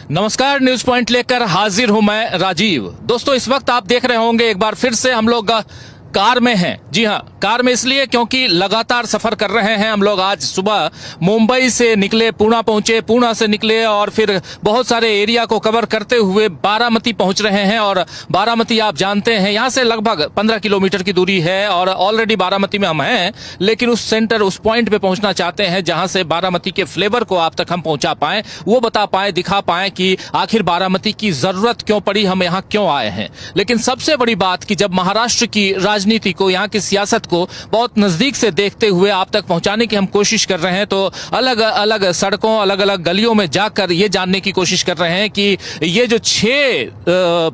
नमस्कार, news point लेकर हाजिर हूं मैं राजीव। दोस्तों, इस वक्त आप देख रहे होंगे एक बार फिर से हम लोग कार में हैं। जी हां, कार में इसलिए क्योंकि लगातार सफर कर रहे हैं हम लोग। आज सुबह मुंबई से निकले, पुणे पहुंचे, पुणे से निकले और फिर बहुत सारे एरिया को कवर करते हुए बारामती पहुंच रहे हैं। और बारामती आप जानते हैं यहां से लगभग 15 किलोमीटर की दूरी है और ऑलरेडी बारामती में हम हैं, लेकिन उस सेंटर, उस पॉइंट पे पहुंचना चाहते हैं जहां से बारामती के फ्लेवर को आप तक हम पहुंचा पाएं, वो बता पाएं, दिखा पाएं कि आखिर बारामती की जरूरत क्यों पड़ी, हम यहां क्यों आए हैं। लेकिन सबसे बड़ी बात कि जब महाराष्ट्र की राजनीति को, यहाँ की सियासत को बहुत नजदीक से देखते हुए आप तक पहुंचाने की हम कोशिश कर रहे हैं, तो अलग अलग सड़कों, अलग अलग गलियों में जाकर ये जानने की कोशिश कर रहे हैं कि ये जो 6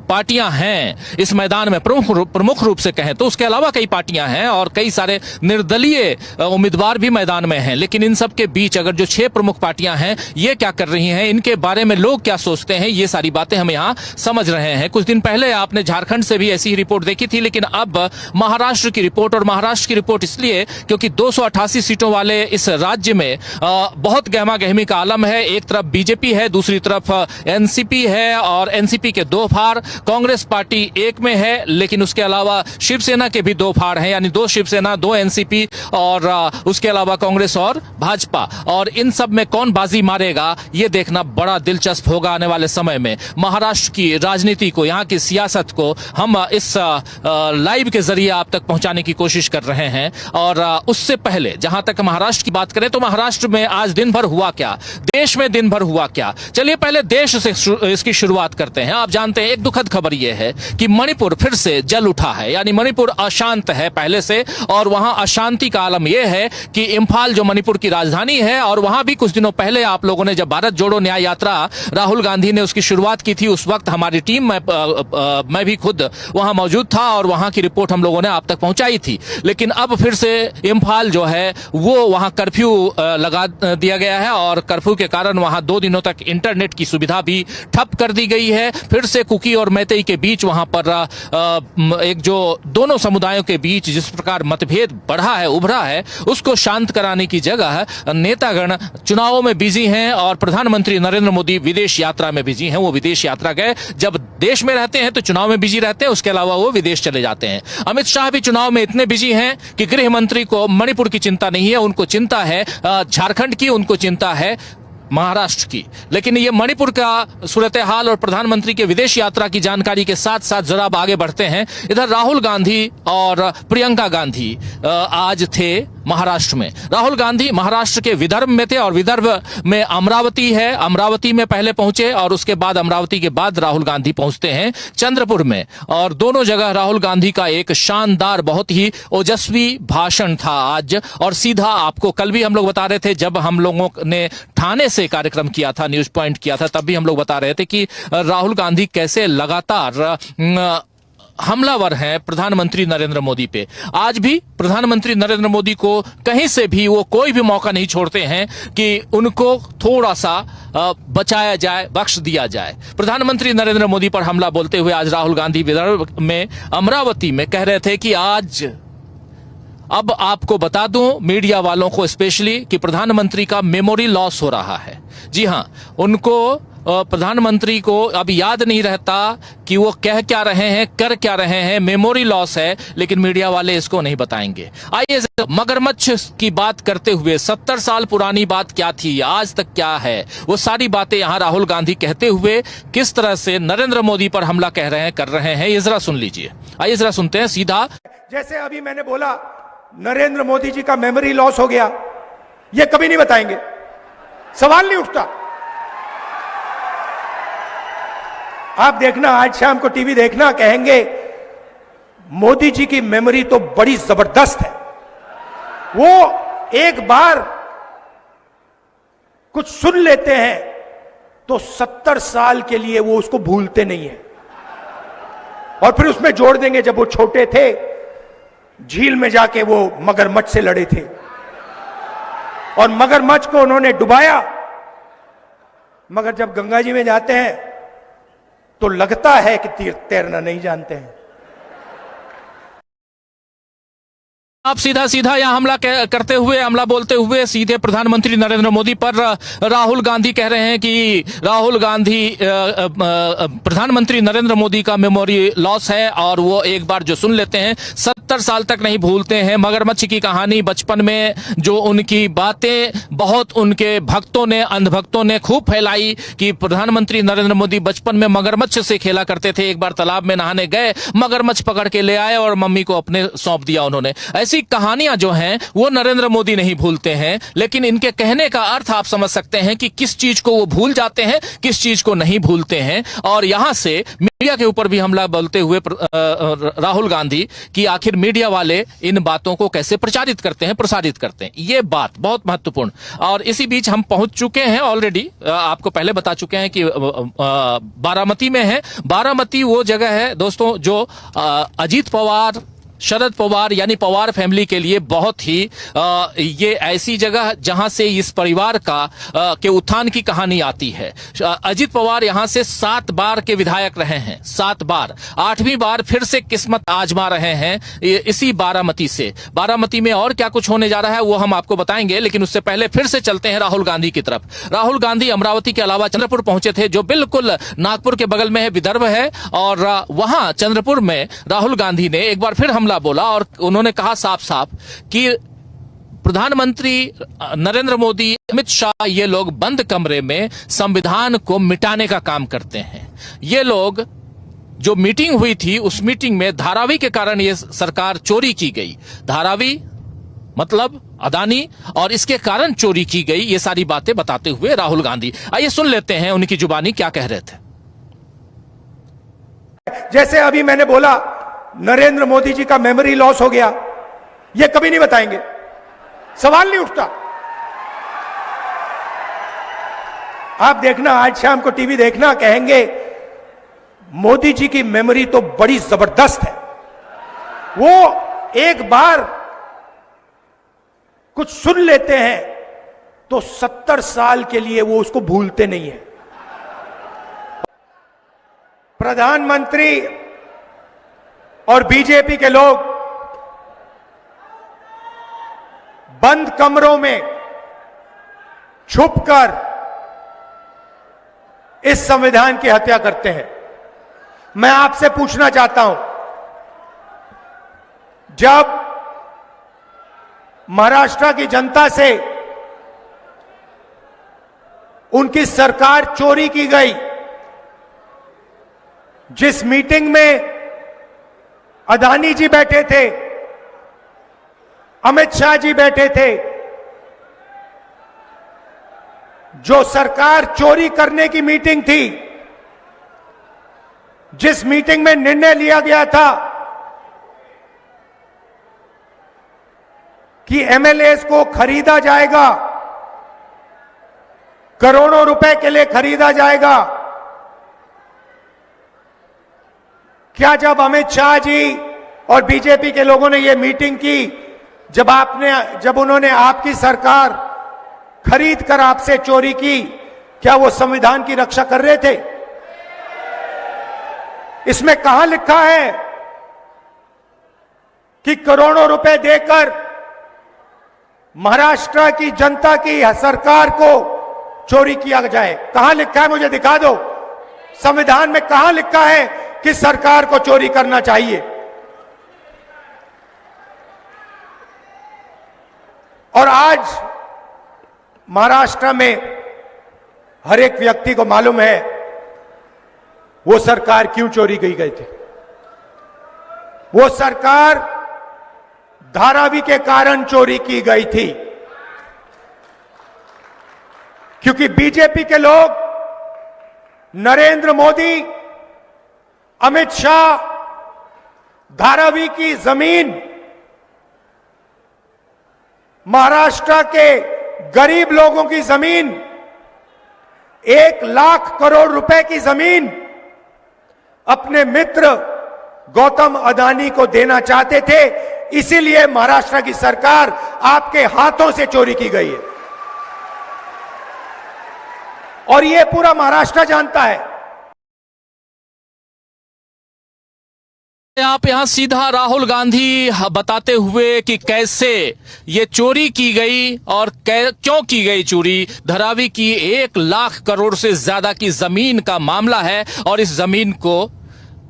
पार्टियां हैं इस मैदान में, प्रमुख रूप से कहें तो उसके अलावा कई पार्टियां हैं और कई सारे निर्दलीय उम्मीदवार भी मैदान में हैं, लेकिन इन सब के बीच अगर जो 6 प्रमुख पार्टियां हैं ये क्या कर रही हैं, इनके बारे में लोग क्या सोचते हैं, ये सारी बातें हम यहाँ समझ रहे हैं। कुछ दिन पहले आपने झारखंड से भी ऐसी ही रिपोर्ट देखी थी, लेकिन अब महाराष्ट्र की रिपोर्ट, और महाराष्ट्र की रिपोर्ट इसलिए क्योंकि 288 सीटों वाले इस राज्य में बहुत गहमा गहमी का आलम है। एक तरफ बीजेपी है, दूसरी तरफ एनसीपी है और एनसीपी के 2 फाड़, कांग्रेस पार्टी एक में है, लेकिन उसके अलावा शिवसेना के भी 2 फाड़ हैं, यानी 2 शिवसेना, 2 एनसीपी और उसके अलावा कांग्रेस और भाजपा। और इन सब में कौन बाजी मारेगा ये देखना बड़ा दिलचस्प होगा आने वाले समय में। महाराष्ट्र की राजनीति को, यहाँ की सियासत को हम इस लाइव के जरिए आप तक पहुंचाने की कोशिश कर रहे हैं। और उससे पहले जहां तक महाराष्ट्र की बात करें तो महाराष्ट्र में आज दिन भर हुआ क्या, देश में दिन भर हुआ क्या, चलिए पहले देश से इसकी शुरुआत करते हैं। आप जानते हैं एक दुखद खबर यह है कि मणिपुर फिर से जल उठा है, यानी मणिपुर अशांत है पहले से, और वहां अशांति का आलम यह है कि इंफाल जो मणिपुर की राजधानी है, और वहां भी कुछ दिनों पहले आप लोगों ने जब भारत जोड़ो न्याय यात्रा राहुल गांधी ने उसकी शुरुआत की थी, उस वक्त हमारी टीम में मैं भी खुद वहां मौजूद था और वहां की रिपोर्ट हम लोगों ने आप तक पहुंचाई थी। लेकिन अब फिर से इंफाल जो है वो वहां कर्फ्यू लगा दिया गया है और कर्फ्यू के कारण वहां 2 दिनों तक इंटरनेट की सुविधा भी ठप कर दी गई है। फिर से कुकी और मैतेई के बीच वहां पर एक जो दोनों समुदायों के बीच जिस प्रकार मतभेद बढ़ा है, उभरा है, उसको शांत कराने की जगह नेतागण चुनावों में बिजी हैं और प्रधानमंत्री नरेंद्र मोदी विदेश यात्रा में बिजी हैं। वो विदेश यात्रा गए, जब देश में रहते हैं तो चुनाव में बिजी रहते हैं, उसके अलावा वो विदेश चले जाते हैं। अमित शाह भी चुनाव में इतने बिजी हैं कि गृह मंत्री को मणिपुर की चिंता नहीं है, उनको चिंता है झारखंड की, उनको चिंता है महाराष्ट्र की। लेकिन ये मणिपुर का सूरत हाल और प्रधानमंत्री के विदेश यात्रा की जानकारी के साथ साथ जरा अब आगे बढ़ते हैं। इधर राहुल गांधी और प्रियंका गांधी आज थे महाराष्ट्र में। राहुल गांधी महाराष्ट्र के विदर्भ में थे और विदर्भ में अमरावती है, अमरावती में पहले पहुंचे और उसके बाद अमरावती के बाद राहुल गांधी पहुंचते हैं चंद्रपुर में। और दोनों जगह राहुल गांधी का एक शानदार, बहुत ही ओजस्वी भाषण था आज। और सीधा आपको कल भी हम लोग बता रहे थे, जब हम लोगों ने ठाणे से कार्यक्रम किया था, न्यूज पॉइंट किया था, तब भी हम लोग बता रहे थे कि राहुल गांधी कैसे लगातार हमलावर हैं प्रधानमंत्री नरेंद्र मोदी पे। आज भी प्रधानमंत्री नरेंद्र मोदी को कहीं से भी वो कोई भी मौका नहीं छोड़ते हैं कि उनको थोड़ा सा बचाया जाए, बख्श दिया जाए। प्रधानमंत्री नरेंद्र मोदी पर हमला बोलते हुए आज राहुल गांधी विदर्भ में अमरावती में कह रहे थे कि आज अब आपको बता दूं, मीडिया वालों को स्पेशली, कि प्रधानमंत्री का मेमोरी लॉस हो रहा है। जी हां, उनको प्रधानमंत्री को अब याद नहीं रहता कि वो कह क्या रहे हैं, कर क्या रहे हैं, मेमोरी लॉस है, लेकिन मीडिया वाले इसको नहीं बताएंगे। आइए मगरमच्छ की बात करते हुए, 70 साल पुरानी बात क्या थी, आज तक क्या है, वो सारी बातें यहां राहुल गांधी कहते हुए किस तरह से नरेंद्र मोदी पर हमला कह रहे हैं, कर रहे हैं, ये जरा सुन लीजिए। आइए जरा सुनते हैं सीधा। जैसे अभी मैंने बोला नरेंद्र मोदी जी का मेमोरी लॉस हो गया, ये कभी नहीं बताएंगे, सवाल नहीं उठता। आप देखना, आज शाम को टीवी देखना, कहेंगे मोदी जी की मेमोरी तो बड़ी जबरदस्त है, वो एक बार कुछ सुन लेते हैं तो 70 साल के लिए वो उसको भूलते नहीं है। और फिर उसमें जोड़ देंगे जब वो छोटे थे, झील में जाके वो मगरमच्छ से लड़े थे और मगरमच्छ को उन्होंने डुबाया, मगर जब गंगा जी में जाते हैं तो लगता है कि तैरना नहीं जानते हैं। आप सीधा सीधा यहाँ करते हुए, हमला बोलते हुए सीधे प्रधानमंत्री नरेंद्र मोदी पर राहुल गांधी कह रहे हैं कि राहुल गांधी प्रधानमंत्री नरेंद्र मोदी का मेमोरी लॉस है और वो एक बार जो सुन लेते हैं 70 साल तक नहीं भूलते हैं। मगरमच्छ की कहानी बचपन में जो उनकी बातें बहुत उनके भक्तों ने, अंधभक्तों ने खूब फैलाई कि प्रधानमंत्री नरेंद्र मोदी बचपन में मगरमच्छ से खेला करते थे। एक बार तालाब में नहाने गए, मगरमच्छ पकड़ के ले आए और मम्मी को अपने सौंप दिया उन्होंने। ऐसी कहानियां जो हैं वो नरेंद्र मोदी नहीं भूलते हैं, लेकिन इनके कहने का अर्थ आप समझ सकते हैं कि किस चीज को वो भूल जाते हैं, किस चीज को नहीं भूलते हैं। और यहां से मीडिया के ऊपर भी हमला बोलते हुए राहुल गांधी कि आखिर मीडिया वाले इन बातों को कैसे प्रचारित करते हैं, प्रसारित करते हैं। ये बात बहुत महत्वपूर्ण। और इसी बीच हम पहुंच चुके हैं ऑलरेडी, आपको पहले बता चुके हैं कि बारामती में है। बारामती वो जगह है दोस्तों जो अजीत पवार, शरद पवार यानी पवार फैमिली के लिए बहुत ही ये ऐसी जगह जहां से इस परिवार के उत्थान की कहानी आती है। अजित पवार यहां से 7 बार के विधायक रहे हैं, 7 बार। 8वीं बार फिर से किस्मत आजमा रहे हैं इसी बारामती से। बारामती में और क्या कुछ होने जा रहा है वो हम आपको बताएंगे, लेकिन उससे पहले फिर से चलते हैं राहुल गांधी की तरफ। राहुल गांधी अमरावती के अलावा चंद्रपुर पहुंचे थे, जो बिल्कुल नागपुर के बगल में है, विदर्भ है। और वहां चंद्रपुर में राहुल गांधी ने एक बार फिर हमला बोला और उन्होंने कहा साफ साफ कि प्रधानमंत्री नरेंद्र मोदी, अमित शाह, ये लोग बंद कमरे में संविधान को मिटाने का काम करते हैं। ये लोग, जो मीटिंग हुई थी उस मीटिंग में धारावी के कारण ये सरकार चोरी की गई। धारावी मतलब अदानी, और इसके कारण चोरी की गई। ये सारी बातें बताते हुए राहुल गांधी, आइए सुन लेते हैं उनकी जुबानी क्या कह रहे थे। जैसे अभी मैंने बोला नरेंद्र मोदी जी का मेमोरी लॉस हो गया, ये कभी नहीं बताएंगे, सवाल नहीं उठता। आप देखना, आज शाम को टीवी देखना, कहेंगे मोदी जी की मेमोरी तो बड़ी जबरदस्त है। वो एक बार कुछ सुन लेते हैं तो 70 साल के लिए वो उसको भूलते नहीं है। प्रधानमंत्री और बीजेपी के लोग बंद कमरों में छुपकर इस संविधान की हत्या करते हैं। मैं आपसे पूछना चाहता हूं, जब महाराष्ट्र की जनता से उनकी सरकार चोरी की गई, जिस मीटिंग में अदानी जी बैठे थे, अमित शाह जी बैठे थे, जो सरकार चोरी करने की मीटिंग थी, जिस मीटिंग में निर्णय लिया गया था कि एमएलएस को खरीदा जाएगा, करोड़ों रुपए के लिए खरीदा जाएगा, क्या जब अमित शाह जी और बीजेपी के लोगों ने यह मीटिंग की, जब उन्होंने आपकी सरकार खरीद कर आपसे चोरी की, क्या वो संविधान की रक्षा कर रहे थे? इसमें कहां लिखा है कि करोड़ों रुपए देकर महाराष्ट्र की जनता की सरकार को चोरी किया जाए? कहां लिखा है, मुझे दिखा दो। संविधान में कहां लिखा है कि सरकार को चोरी करना चाहिए? और आज महाराष्ट्र में हर एक व्यक्ति को मालूम है वो सरकार क्यों चोरी की गई थी। वो सरकार धारावी के कारण चोरी की गई थी, क्योंकि बीजेपी के लोग नरेंद्र मोदी, अमित शाह धारावी की जमीन, महाराष्ट्र के गरीब लोगों की जमीन, 1 लाख करोड़ रुपए की जमीन अपने मित्र गौतम अदानी को देना चाहते थे। इसीलिए महाराष्ट्र की सरकार आपके हाथों से चोरी की गई है, और यह पूरा महाराष्ट्र जानता है। आप यहाँ सीधा राहुल गांधी बताते हुए कि कैसे ये चोरी की गई और क्यों की गई चोरी। धारावी की 1 लाख करोड़ से ज्यादा की जमीन का मामला है और इस जमीन को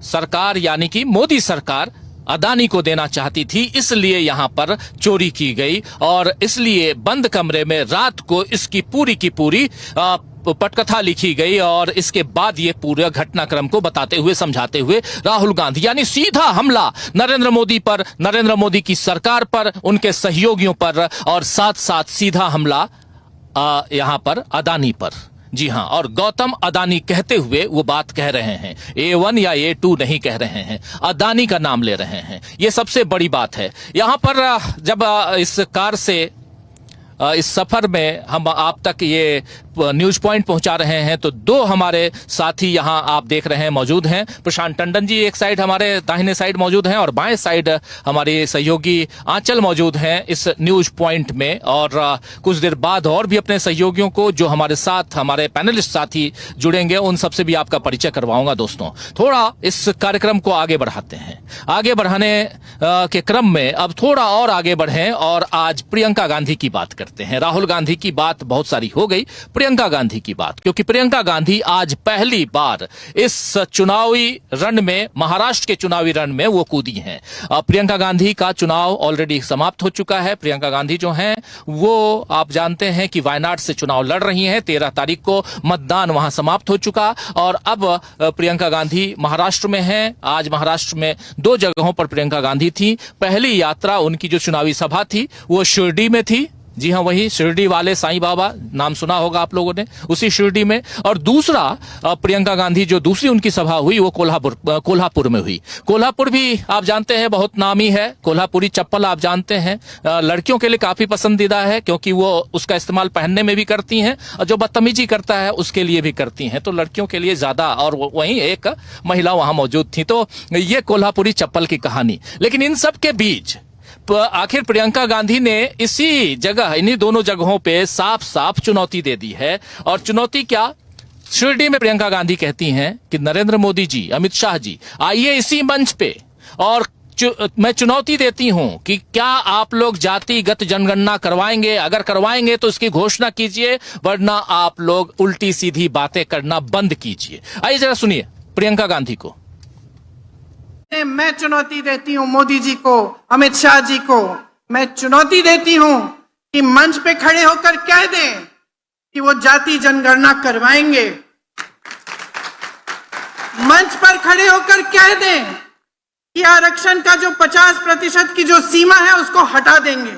सरकार यानी कि मोदी सरकार अदानी को देना चाहती थी, इसलिए यहां पर चोरी की गई और इसलिए बंद कमरे में रात को इसकी पूरी की पूरी पटकथा लिखी गई और इसके बाद ये पूरे घटनाक्रम को बताते हुए समझाते हुए राहुल गांधी यानी सीधा हमला नरेंद्र मोदी पर, नरेंद्र मोदी की सरकार पर, उनके सहयोगियों पर और साथ साथ सीधा हमला यहां पर अदानी पर। जी हां, और गौतम अदानी कहते हुए वो बात कह रहे हैं, A1 या A2 नहीं कह रहे हैं, अदानी का नाम ले रहे हैं। ये सबसे बड़ी बात है। यहां पर जब इस कार से इस सफर में हम आप तक ये न्यूज पॉइंट पहुंचा रहे हैं तो 2 हमारे साथी यहां आप देख रहे हैं मौजूद हैं। प्रशांत टंडन जी एक साइड हमारे दाहिने साइड मौजूद हैं और बाएं साइड हमारे सहयोगी आंचल मौजूद हैं इस न्यूज पॉइंट में। और कुछ देर बाद और भी अपने सहयोगियों को जो हमारे साथ हमारे पैनलिस्ट साथी जुड़ेंगे उन सबसे भी आपका परिचय करवाऊंगा। दोस्तों, थोड़ा इस कार्यक्रम को आगे बढ़ाते हैं। आगे बढ़ाने के क्रम में अब थोड़ा और आगे बढ़ें और आज प्रियंका गांधी की बात करते हैं। राहुल गांधी की बात बहुत सारी हो गई, प्रियंका गांधी की बात, क्योंकि प्रियंका गांधी आज पहली बार इस चुनावी रण में, महाराष्ट्र के चुनावी रण में वो कूदी हैं। प्रियंका गांधी का चुनाव ऑलरेडी समाप्त हो चुका है। प्रियंका गांधी जो हैं वो आप जानते हैं कि वायनाड से चुनाव लड़ रही हैं। 13 तारीख को मतदान वहां समाप्त हो चुका और अब प्रियंका गांधी महाराष्ट्र में हैं। आज महाराष्ट्र में 2 जगहों पर प्रियंका गांधी थी। पहली यात्रा उनकी जो चुनावी सभा थी वो शिरडी में थी। जी हां, वही शिरडी वाले साईं बाबा, नाम सुना होगा आप लोगों ने, उसी शिरडी में। और दूसरा प्रियंका गांधी जो दूसरी उनकी सभा हुई वो कोल्हापुर में हुई। कोल्हापुर भी आप जानते हैं बहुत नामी है। कोल्हापुरी चप्पल आप जानते हैं लड़कियों के लिए काफी पसंदीदा है क्योंकि वो उसका इस्तेमाल पहनने में भी करती हैं और जो बदतमीजी करता है उसके लिए भी करती हैं, तो लड़कियों के लिए ज्यादा। और वहीं एक महिला वहां मौजूद थी, तो ये कोल्हापुरी चप्पल की कहानी। लेकिन इन सब के बीच आखिर प्रियंका गांधी ने इसी जगह, इन्हीं दोनों जगहों पे साफ साफ चुनौती दे दी है। और चुनौती क्या? शिरडी में प्रियंका गांधी कहती हैं कि नरेंद्र मोदी जी, अमित शाह जी, आइए इसी मंच पे और मैं चुनौती देती हूं कि क्या आप लोग जातिगत जनगणना करवाएंगे? अगर करवाएंगे तो इसकी घोषणा कीजिए, वरना आप लोग उल्टी सीधी बातें करना बंद कीजिए। आइए जरा सुनिए प्रियंका गांधी को। मैं चुनौती देती हूं मोदी जी को, अमित शाह जी को। मैं चुनौती देती हूं कि मंच पे खड़े होकर कह दें कि वो जाति जनगणना करवाएंगे। मंच पर खड़े होकर कह दें कि आरक्षण का जो 50% की जो सीमा है उसको हटा देंगे।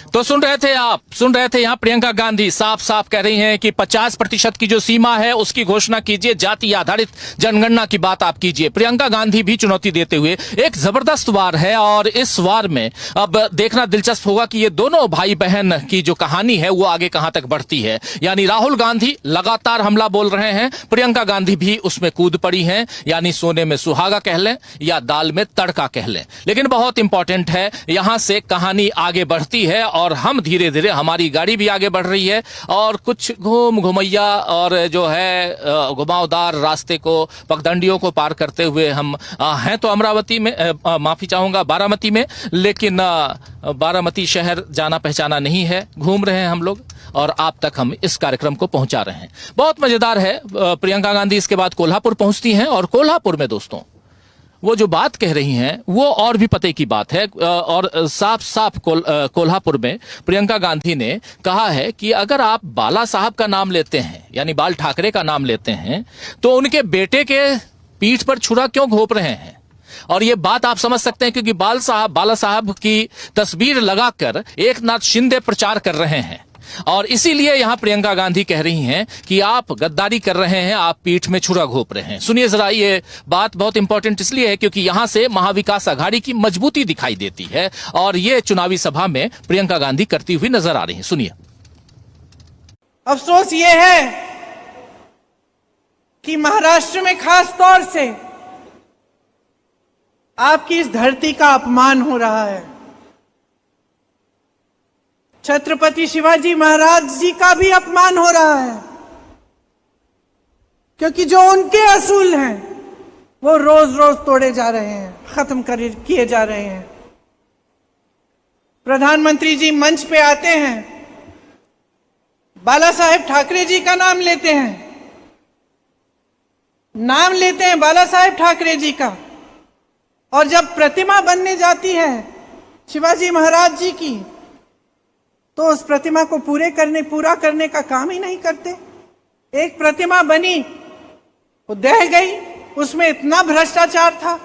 तो सुन रहे थे यहाँ प्रियंका गांधी साफ साफ कह रही हैं कि 50% की जो सीमा है उसकी घोषणा कीजिए, जाति आधारित जनगणना की बात आप कीजिए। प्रियंका गांधी भी चुनौती देते हुए एक जबरदस्त वार है और इस वार में अब देखना दिलचस्प होगा कि ये दोनों भाई बहन की जो कहानी है वो आगे कहां तक बढ़ती है। यानी राहुल गांधी लगातार हमला बोल रहे हैं, प्रियंका गांधी भी उसमें कूद पड़ी हैं, यानी सोने में सुहागा कह लें या दाल में तड़का कह लें। लेकिन बहुत इंपॉर्टेंट है, यहां से कहानी आगे बढ़ती है और हम धीरे धीरे, हमारी गाड़ी भी आगे बढ़ रही है और कुछ घुमैया और जो है घुमावदार रास्ते को, पगडंडियों को पार करते हुए हम हैं तो अमरावती में, माफी चाहूंगा बारामती में, लेकिन बारामती शहर जाना पहचाना नहीं है। घूम रहे हैं हम लोग और आप तक हम इस कार्यक्रम को पहुंचा रहे हैं। बहुत मजेदार है। प्रियंका गांधी इसके बाद कोल्हापुर पहुंचती हैं और कोल्हापुर में दोस्तों वो जो बात कह रही हैं वो और भी पते की बात है। और साफ साफ कोल्हापुर में प्रियंका गांधी ने कहा है कि अगर आप बाला साहब का नाम लेते हैं, यानी बाल ठाकरे का नाम लेते हैं, तो उनके बेटे के पीठ पर छुरा क्यों घोंप रहे हैं? और ये बात आप समझ सकते हैं क्योंकि बाला साहब की तस्वीर लगाकर एकनाथ शिंदे प्रचार कर रहे हैं और इसीलिए यहां प्रियंका गांधी कह रही हैं कि आप गद्दारी कर रहे हैं, आप पीठ में छुरा घोंप रहे हैं। सुनिए जरा, ये बात बहुत इंपॉर्टेंट इसलिए है क्योंकि यहां से महाविकास आघाड़ी की मजबूती दिखाई देती है और ये चुनावी सभा में प्रियंका गांधी करती हुई नजर आ रही है। सुनिए। अफसोस ये है कि महाराष्ट्र में खास तौर से आपकी इस धरती का अपमान हो रहा है। छत्रपति शिवाजी महाराज जी का भी अपमान हो रहा है, क्योंकि जो उनके असूल हैं वो रोज रोज तोड़े जा रहे हैं, खत्म किए जा रहे हैं। प्रधानमंत्री जी मंच पे आते हैं, बाला साहेब ठाकरे जी का नाम लेते हैं बाला साहेब ठाकरे जी का, और जब प्रतिमा बनने जाती है शिवाजी महाराज जी की, तो उस प्रतिमा को पूरा करने का काम ही नहीं करते। एक प्रतिमा बनी, वो दह गई, उसमें इतना भ्रष्टाचार था।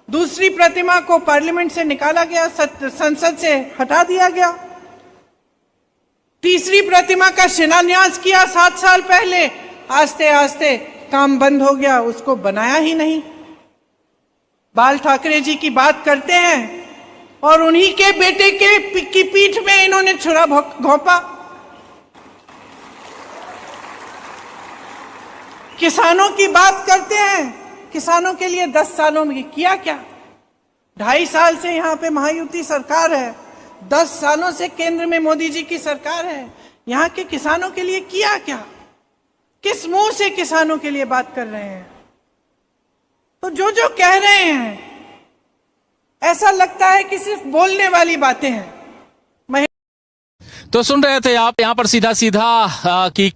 दूसरी प्रतिमा को पार्लियामेंट से निकाला गया, संसद से हटा दिया गया। तीसरी प्रतिमा का शिलान्यास किया 7 साल पहले, आस्ते आस्ते काम बंद हो गया, उसको बनाया ही नहीं। बाल ठाकरे जी की बात करते हैं और उन्हीं के बेटे की पीठ में इन्होंने छुरा घोंपा। किसानों की बात करते हैं, किसानों के लिए 10 सालों में किया क्या? 2.5 साल से यहाँ पे महायुति सरकार है, 10 सालों से केंद्र में मोदी जी की सरकार है, यहाँ के किसानों के लिए किया क्या? किस मुंह से किसानों के लिए बात कर रहे हैं? तो जो कह रहे हैं ऐसा लगता है कि सिर्फ बोलने वाली बातें हैं। तो सुन रहे थे आप यहाँ पर सीधा कि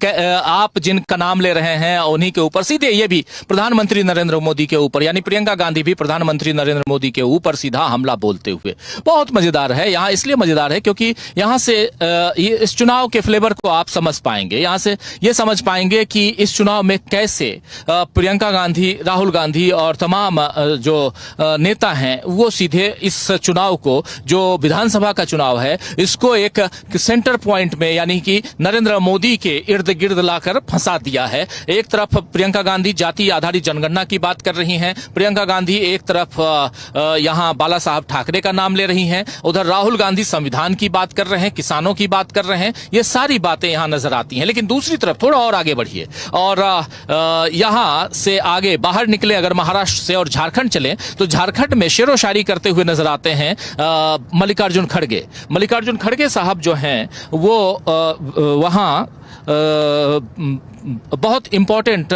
आप जिनका नाम ले रहे हैं उन्हीं के ऊपर सीधे, ये भी प्रधानमंत्री नरेंद्र मोदी के ऊपर, यानी प्रियंका गांधी भी प्रधानमंत्री नरेंद्र मोदी के ऊपर सीधा हमला बोलते हुए। बहुत मजेदार है यहाँ, इसलिए मजेदार है क्योंकि यहाँ से इस चुनाव के फ्लेवर को आप समझ पाएंगे। यहाँ से ये समझ पाएंगे कि इस चुनाव में कैसे प्रियंका गांधी, राहुल गांधी और तमाम जो नेता हैं वो सीधे इस चुनाव को, जो विधानसभा का चुनाव है, इसको एक सेंटर पॉइंट में, यानी कि नरेंद्र मोदी के इर्द गिर्द लाकर फंसा दिया है। एक तरफ प्रियंका गांधी जाति आधारित जनगणना की बात कर रही हैं, प्रियंका गांधी एक तरफ यहां बाला साहब ठाकरे का नाम ले रही हैं, उधर राहुल गांधी संविधान की बात कर रहे हैं, किसानों की बात कर रहे हैं। ये सारी बातें यहां नजर आती हैं। लेकिन दूसरी तरफ थोड़ा और आगे बढ़िए और यहां से आगे बाहर निकले, अगर महाराष्ट्र से और झारखंड चले तो झारखंड में शेरो शायरी करते हुए नजर आते हैं मल्लिकार्जुन खड़गे। मल्लिकार्जुन खड़गे साहब जो हैं वो वहां बहुत इंपॉर्टेंट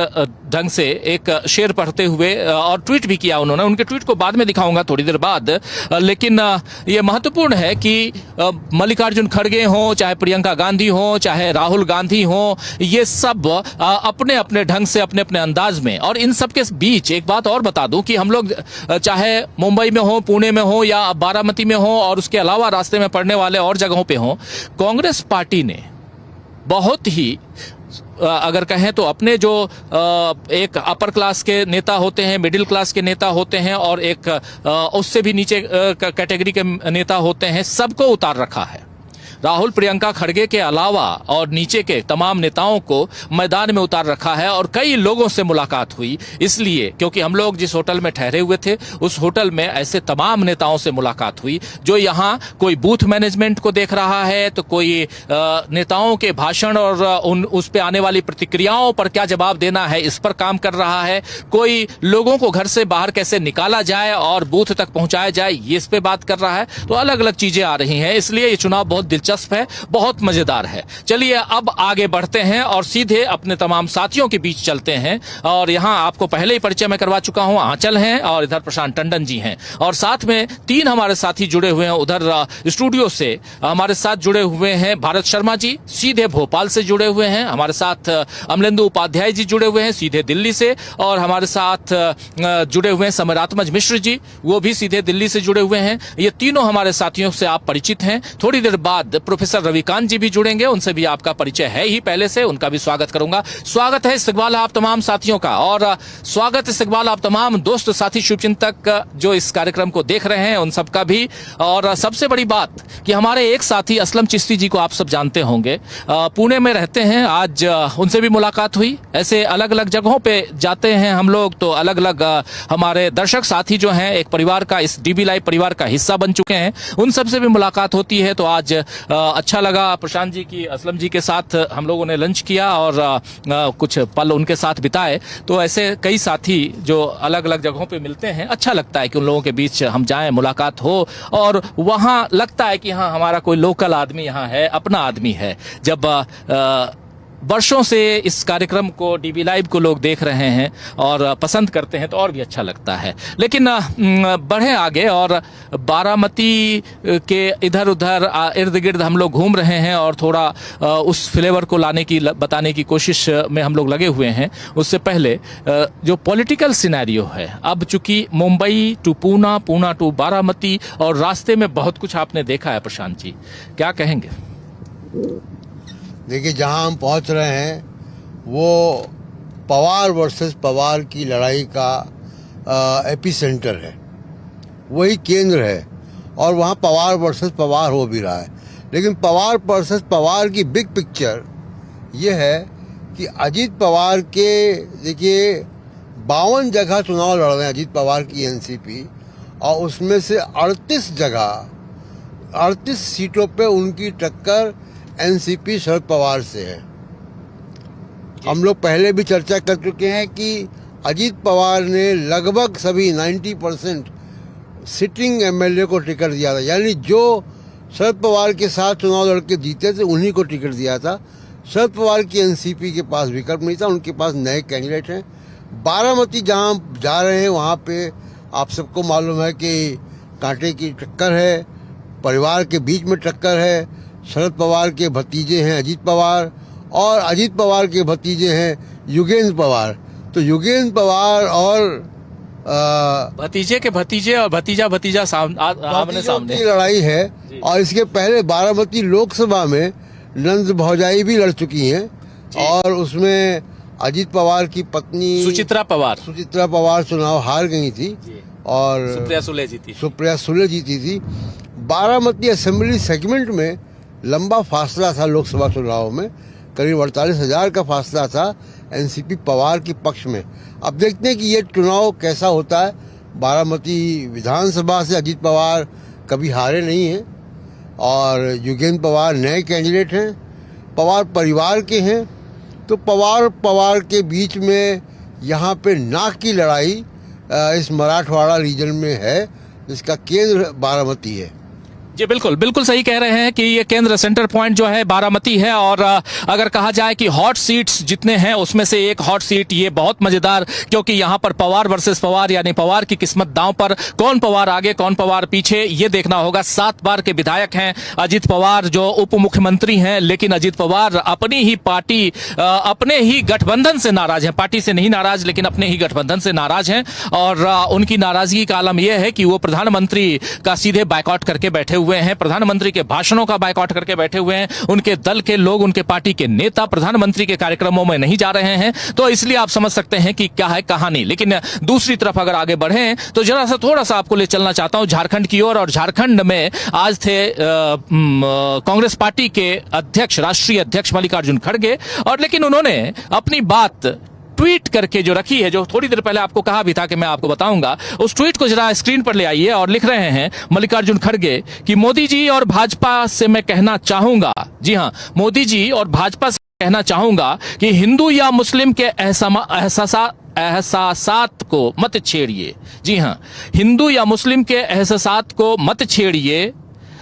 ढंग से एक शेर पढ़ते हुए और ट्वीट भी किया उन्होंने। उनके ट्वीट को बाद में दिखाऊंगा थोड़ी देर बाद, लेकिन ये महत्वपूर्ण है कि मल्लिकार्जुन खड़गे हों, चाहे प्रियंका गांधी हों, चाहे राहुल गांधी हों, ये सब अपने अपने ढंग से, अपने अपने अंदाज में। और इन सब के बीच एक बात और बता दूं कि हम लोग चाहे मुंबई में हो, पुणे में हो या बारामती में हो और उसके अलावा रास्ते में पड़ने वाले और जगहों पे हो, कांग्रेस पार्टी ने बहुत ही, अगर कहें तो अपने जो एक अपर क्लास के नेता होते हैं, मिडिल क्लास के नेता होते हैं और एक उससे भी नीचे कैटेगरी के नेता होते हैं, सबको उतार रखा है। राहुल प्रियंका खड़गे के अलावा और नीचे के तमाम नेताओं को मैदान में उतार रखा है। और कई लोगों से मुलाकात हुई, इसलिए क्योंकि हम लोग जिस होटल में ठहरे हुए थे उस होटल में ऐसे तमाम नेताओं से मुलाकात हुई जो यहाँ कोई बूथ मैनेजमेंट को देख रहा है, तो कोई नेताओं के भाषण और उस पे आने वाली प्रतिक्रियाओं पर क्या जवाब देना है इस पर काम कर रहा है, कोई लोगों को घर से बाहर कैसे निकाला जाए और बूथ तक पहुंचाया जाए ये इस पे बात कर रहा है। तो अलग अलग चीजें आ रही हैं, इसलिए ये चुनाव बहुत दिलचस्प है, बहुत मजेदार है। चलिए अब आगे बढ़ते हैं और सीधे अपने तमाम साथियों के बीच चलते हैं। और यहां आपको पहले ही परिचय में करवा चुका हूं, आंचल हैं और इधर प्रशांत टंडन जी हैं और साथ में 3 हमारे साथी जुड़े हुए हैं। उधर स्टूडियो से हमारे साथ जुड़े हुए हैं भारत शर्मा जी, सीधे भोपाल से जुड़े हुए हैं। हमारे साथ अमलेंदु उपाध्याय जी जुड़े हुए हैं सीधे दिल्ली से, और हमारे साथ जुड़े हुए हैं समरात्मज मिश्र जी, वो भी सीधे दिल्ली से जुड़े हुए हैं। ये तीनों हमारे साथियों से आप परिचित हैं। थोड़ी देर बाद प्रोफेसर रविकांत जी भी जुड़ेंगे, उनसे भी आपका परिचय है ही पहले से, उनका भी स्वागत करूंगा। स्वागत है, इस्तकबाल आप तमाम साथियों का, और स्वागत इस्तकबाल आप तमाम दोस्त साथी शुभचिंतक जो इस कार्यक्रम को देख रहे हैं उन सबका भी। और सबसे बड़ी बात कि हमारे एक साथी असलम चिश्ती जी को आप सब जानते होंगे, पुणे में रहते हैं। आज उनसे भी मुलाकात हुई। ऐसे अलग अलग जगहों पे जाते हैं हम लोग तो अलग अलग हमारे दर्शक साथी जो हैं एक परिवार का, इस डीबी लाइव परिवार का हिस्सा बन चुके हैं, उन सबसे भी मुलाकात होती है। तो आज अच्छा लगा प्रशांत जी की, असलम जी के साथ हम लोगों ने लंच किया और कुछ पल उनके साथ बिताए। तो ऐसे कई साथी जो अलग अलग जगहों पे मिलते हैं, अच्छा लगता है कि उन लोगों के बीच हम जाएं, मुलाकात हो और वहां लगता है कि हाँ हमारा कोई लोकल आदमी यहाँ है, अपना आदमी है। जब वर्षों से इस कार्यक्रम को डीबी लाइव को लोग देख रहे हैं और पसंद करते हैं तो और भी अच्छा लगता है। लेकिन बढ़े आगे और बारामती के इधर उधर इर्द गिर्द हम लोग घूम रहे हैं और थोड़ा उस फ्लेवर को लाने की बताने की कोशिश में हम लोग लगे हुए हैं। उससे पहले जो पॉलिटिकल सिनेरियो है, अब चूंकि मुंबई टू पूना, पूना टू बारामती और रास्ते में बहुत कुछ आपने देखा है, प्रशांत जी क्या कहेंगे? देखिए, जहां हम पहुंच रहे हैं वो पवार वर्सेस पवार की लड़ाई का एपी सेंटर है, वही केंद्र है और वहां पवार वर्सेस पवार हो भी रहा है। लेकिन पवार वर्सेस पवार की बिग पिक्चर ये है कि अजीत पवार के, देखिए 52 जगह चुनाव लड़ रहे हैं अजीत पवार की एनसीपी, और उसमें से 38 सीटों पे उनकी टक्कर एनसीपी शरद पवार से है। हम लोग पहले भी चर्चा कर चुके हैं कि अजीत पवार ने लगभग सभी 90% सिटिंग एमएलए को टिकट दिया था, यानी जो शरद पवार के साथ चुनाव लड़के जीते थे उन्हीं को टिकट दिया था। शरद पवार की एनसीपी के पास विकल्प नहीं था, उनके पास नए कैंडिडेट हैं। बारामती जहां जा रहे हैं वहां पे आप सबको मालूम है कि कांटे की टक्कर है, परिवार के बीच में टक्कर है। शरद पवार के भतीजे हैं अजीत पवार और अजीत पवार के भतीजे हैं युगेंद्र पवार। तो युगेंद्र पवार और भतीजे के भतीजे और भतीजा आमने सामने की लड़ाई है। और इसके पहले बारामती लोकसभा में नंद भौजाई भी लड़ चुकी हैं और उसमें अजीत पवार की पत्नी सुचित्रा पवार चुनाव हार गई थी और सुप्रिया सुले जीती थी। बारामती असेंबली सेगमेंट में लंबा फासला था, लोकसभा चुनाव में करीब 48,000 का फासला था एनसीपी पवार के पक्ष में। अब देखते हैं कि ये चुनाव कैसा होता है। बारामती विधानसभा से अजीत पवार कभी हारे नहीं हैं और युगेंद्र पवार नए कैंडिडेट हैं, पवार परिवार के हैं। तो पवार के बीच में यहाँ पे नाक की लड़ाई इस मराठवाड़ा रीजन में है, जिसका केंद्र बारामती है। जी बिल्कुल सही कह रहे हैं कि ये केंद्र सेंटर पॉइंट जो है बारामती है। और अगर कहा जाए कि हॉट सीट्स जितने हैं उसमें से एक हॉट सीट ये बहुत मजेदार, क्योंकि यहाँ पर पवार वर्सेस पवार यानी पवार की किस्मत दांव पर, कौन पवार आगे कौन पवार पीछे ये देखना होगा। 7 बार के विधायक हैं अजीत पवार जो उप मुख्यमंत्री हैं, लेकिन अजीत पवार अपनी ही पार्टी अपने ही गठबंधन से नाराज है, पार्टी से नहीं नाराज लेकिन अपने ही गठबंधन से नाराज हैं। और उनकी नाराजगी का आलम यह है कि वो प्रधानमंत्री का सीधे बायकॉट करके बैठे हुए हैं, प्रधानमंत्री के भाषणों का बायकॉट करके बैठे हुए हैं। उनके दल के लोग, उनके पार्टी के नेता प्रधानमंत्री के कार्यक्रमों में नहीं जा रहे हैं। तो इसलिए आप समझ सकते हैं कि क्या है कहानी। लेकिन दूसरी तरफ अगर आगे बढ़े तो जरा सा थोड़ा सा आपको ले चलना चाहता हूं झारखंड की ओर। और झारखंड में आज थे कांग्रेस पार्टी के अध्यक्ष, राष्ट्रीय अध्यक्ष मल्लिकार्जुन खड़गे, और लेकिन उन्होंने अपनी बात ट्वीट करके जो रखी है, जो थोड़ी देर पहले आपको कहा भी था कि मैं आपको बताऊंगा, उस ट्वीट को जरा स्क्रीन पर ले आइए। और लिख रहे हैं मल्लिकार्जुन खड़गे कि मोदी जी और भाजपा से मैं कहना चाहूंगा, जी हां, मोदी जी और भाजपा से कहना चाहूंगा कि हिंदू या मुस्लिम के एहसासात को मत छेड़िए। जी हां, हिंदू या मुस्लिम के एहसासात को मत छेड़िए,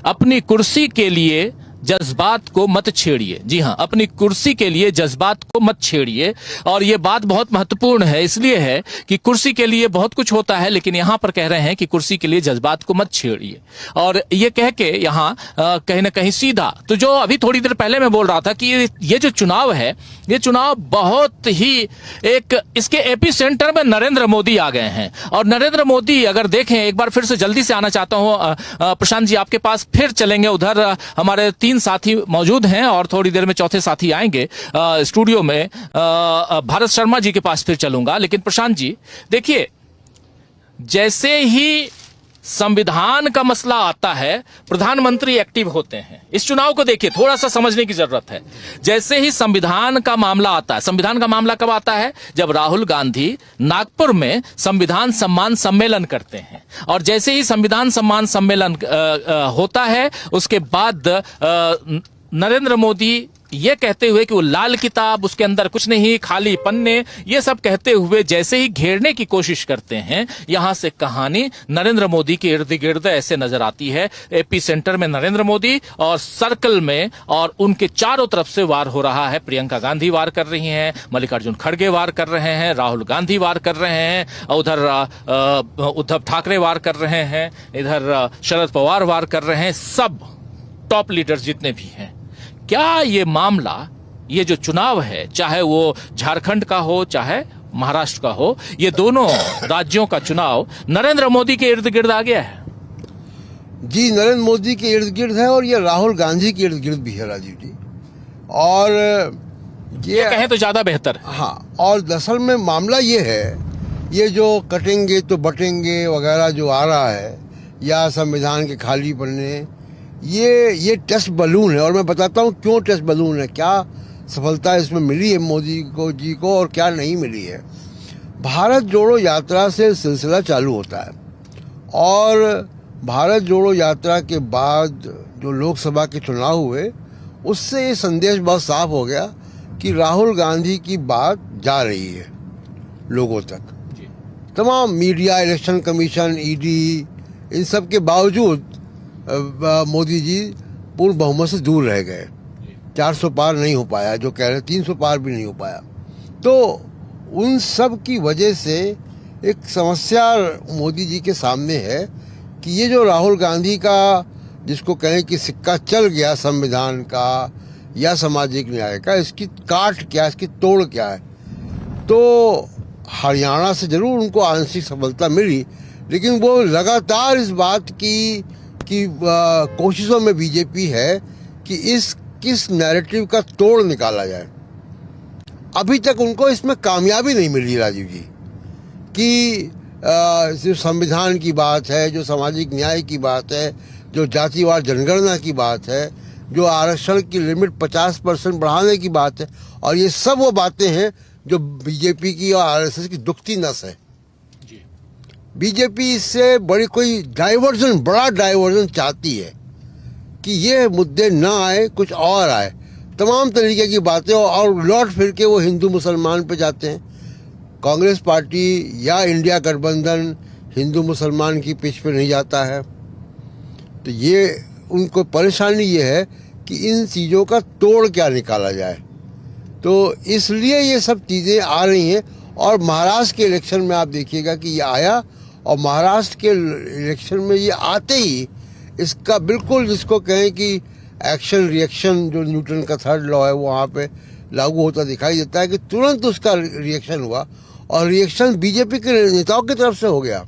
अपनी कुर्सी के लिए जज्बात को मत छेड़िए। जी हां, अपनी कुर्सी के लिए जज्बात को मत छेड़िए। और यह बात बहुत महत्वपूर्ण है, इसलिए है कि कुर्सी के लिए बहुत कुछ होता है, लेकिन यहां पर कह रहे हैं कि कुर्सी के लिए जज्बात को मत छेड़िए। और ये कह के यहां कहीं ना कहीं सीधा, तो जो अभी थोड़ी देर पहले मैं बोल रहा था कि ये जो चुनाव है, ये चुनाव बहुत ही एक, इसके एपी सेंटर में नरेंद्र मोदी आ गए हैं। और नरेंद्र मोदी अगर देखें, एक बार फिर से जल्दी से आना चाहता हूं प्रशांत जी आपके पास, फिर चलेंगे उधर। हमारे 3 साथी मौजूद हैं और थोड़ी देर में चौथे साथी आएंगे स्टूडियो में। भारत शर्मा जी के पास फिर चलूंगा। लेकिन प्रशांत जी देखिए, जैसे ही संविधान का मसला आता है प्रधानमंत्री एक्टिव होते हैं। इस चुनाव को देखिए, थोड़ा सा समझने की जरूरत है। जैसे ही संविधान का मामला आता है, संविधान का मामला कब आता है? जब राहुल गांधी नागपुर में संविधान सम्मान सम्मेलन करते हैं। और जैसे ही संविधान सम्मान सम्मेलन होता है, उसके बाद नरेंद्र मोदी ये कहते हुए कि वो लाल किताब, उसके अंदर कुछ नहीं, खाली पन्ने, ये सब कहते हुए जैसे ही घेरने की कोशिश करते हैं, यहां से कहानी नरेंद्र मोदी के इर्द गिर्द ऐसे नजर आती है। एपी सेंटर में नरेंद्र मोदी और सर्कल में और उनके चारों तरफ से वार हो रहा है। प्रियंका गांधी वार कर रही हैं, मल्लिकार्जुन खड़गे वार कर रहे हैं, राहुल गांधी वार कर रहे हैं, उधर उद्धव ठाकरे वार कर रहे हैं, इधर शरद पवार वार कर रहे हैं, सब टॉप लीडर्स जितने भी हैं। क्या ये मामला, ये जो चुनाव है, चाहे वो झारखंड का हो चाहे महाराष्ट्र का हो, ये दोनों राज्यों का चुनाव नरेंद्र मोदी के इर्द गिर्द आ गया है? जी, नरेंद्र मोदी के इर्द गिर्द है और ये राहुल गांधी के इर्द गिर्द भी है राजीव जी। और ये कहें तो ज्यादा बेहतर है। हाँ, और दरअसल में मामला ये है, ये जो कटेंगे तो बटेंगे वगैरह जो आ रहा है, या संविधान के खाली पन्ने, ये टेस्ट बलून है। और मैं बताता हूँ क्यों टेस्ट बलून है, क्या सफलता इसमें मिली है मोदी जी को और क्या नहीं मिली है। भारत जोड़ो यात्रा से सिलसिला चालू होता है और भारत जोड़ो यात्रा के बाद जो लोकसभा के चुनाव हुए, उससे ये संदेश बहुत साफ हो गया कि राहुल गांधी की बात जा रही है लोगों तक। तमाम मीडिया, इलेक्शन कमीशन, ईडी, इन सब के बावजूद मोदी जी पूर्ण बहुमत से दूर रह गए। 400 पार नहीं हो पाया, जो कह रहे 300 पार भी नहीं हो पाया। तो उन सब की वजह से एक समस्या मोदी जी के सामने है कि ये जो राहुल गांधी का, जिसको कहें कि सिक्का चल गया संविधान का या सामाजिक न्याय का, इसकी काट क्या, इसकी तोड़ क्या है। तो हरियाणा से जरूर उनको आंशिक सफलता मिली, लेकिन वो लगातार इस बात की कोशिशों में बीजेपी है कि किस नैरेटिव का तोड़ निकाला जाए। अभी तक उनको इसमें कामयाबी नहीं मिली राजीव जी, कि जो संविधान की बात है, जो सामाजिक न्याय की बात है, जो जातिवार जनगणना की बात है, जो आरक्षण की लिमिट 50% बढ़ाने की बात है, और ये सब वो बातें हैं जो बीजेपी की और आरएसएस की दुखती नस है। बीजेपी इससे बड़ी कोई बड़ा डाइवर्जन चाहती है कि ये मुद्दे ना आए, कुछ और आए, तमाम तरीके की बातें, और लौट फिर के वो हिंदू मुसलमान पे जाते हैं। कांग्रेस पार्टी या इंडिया गठबंधन हिंदू मुसलमान की पिच पे नहीं जाता है। तो ये उनको परेशानी ये है कि इन चीज़ों का तोड़ क्या निकाला जाए। तो इसलिए ये सब चीज़ें आ रही हैं। और महाराष्ट्र के इलेक्शन में आप देखिएगा कि ये आया, और महाराष्ट्र के इलेक्शन में ये आते ही इसका बिल्कुल, जिसको कहें कि एक्शन रिएक्शन, जो न्यूटन का थर्ड लॉ है वो वहाँ पे लागू होता दिखाई देता है कि तुरंत उसका रिएक्शन हुआ, और रिएक्शन बीजेपी के नेताओं की तरफ से हो गया।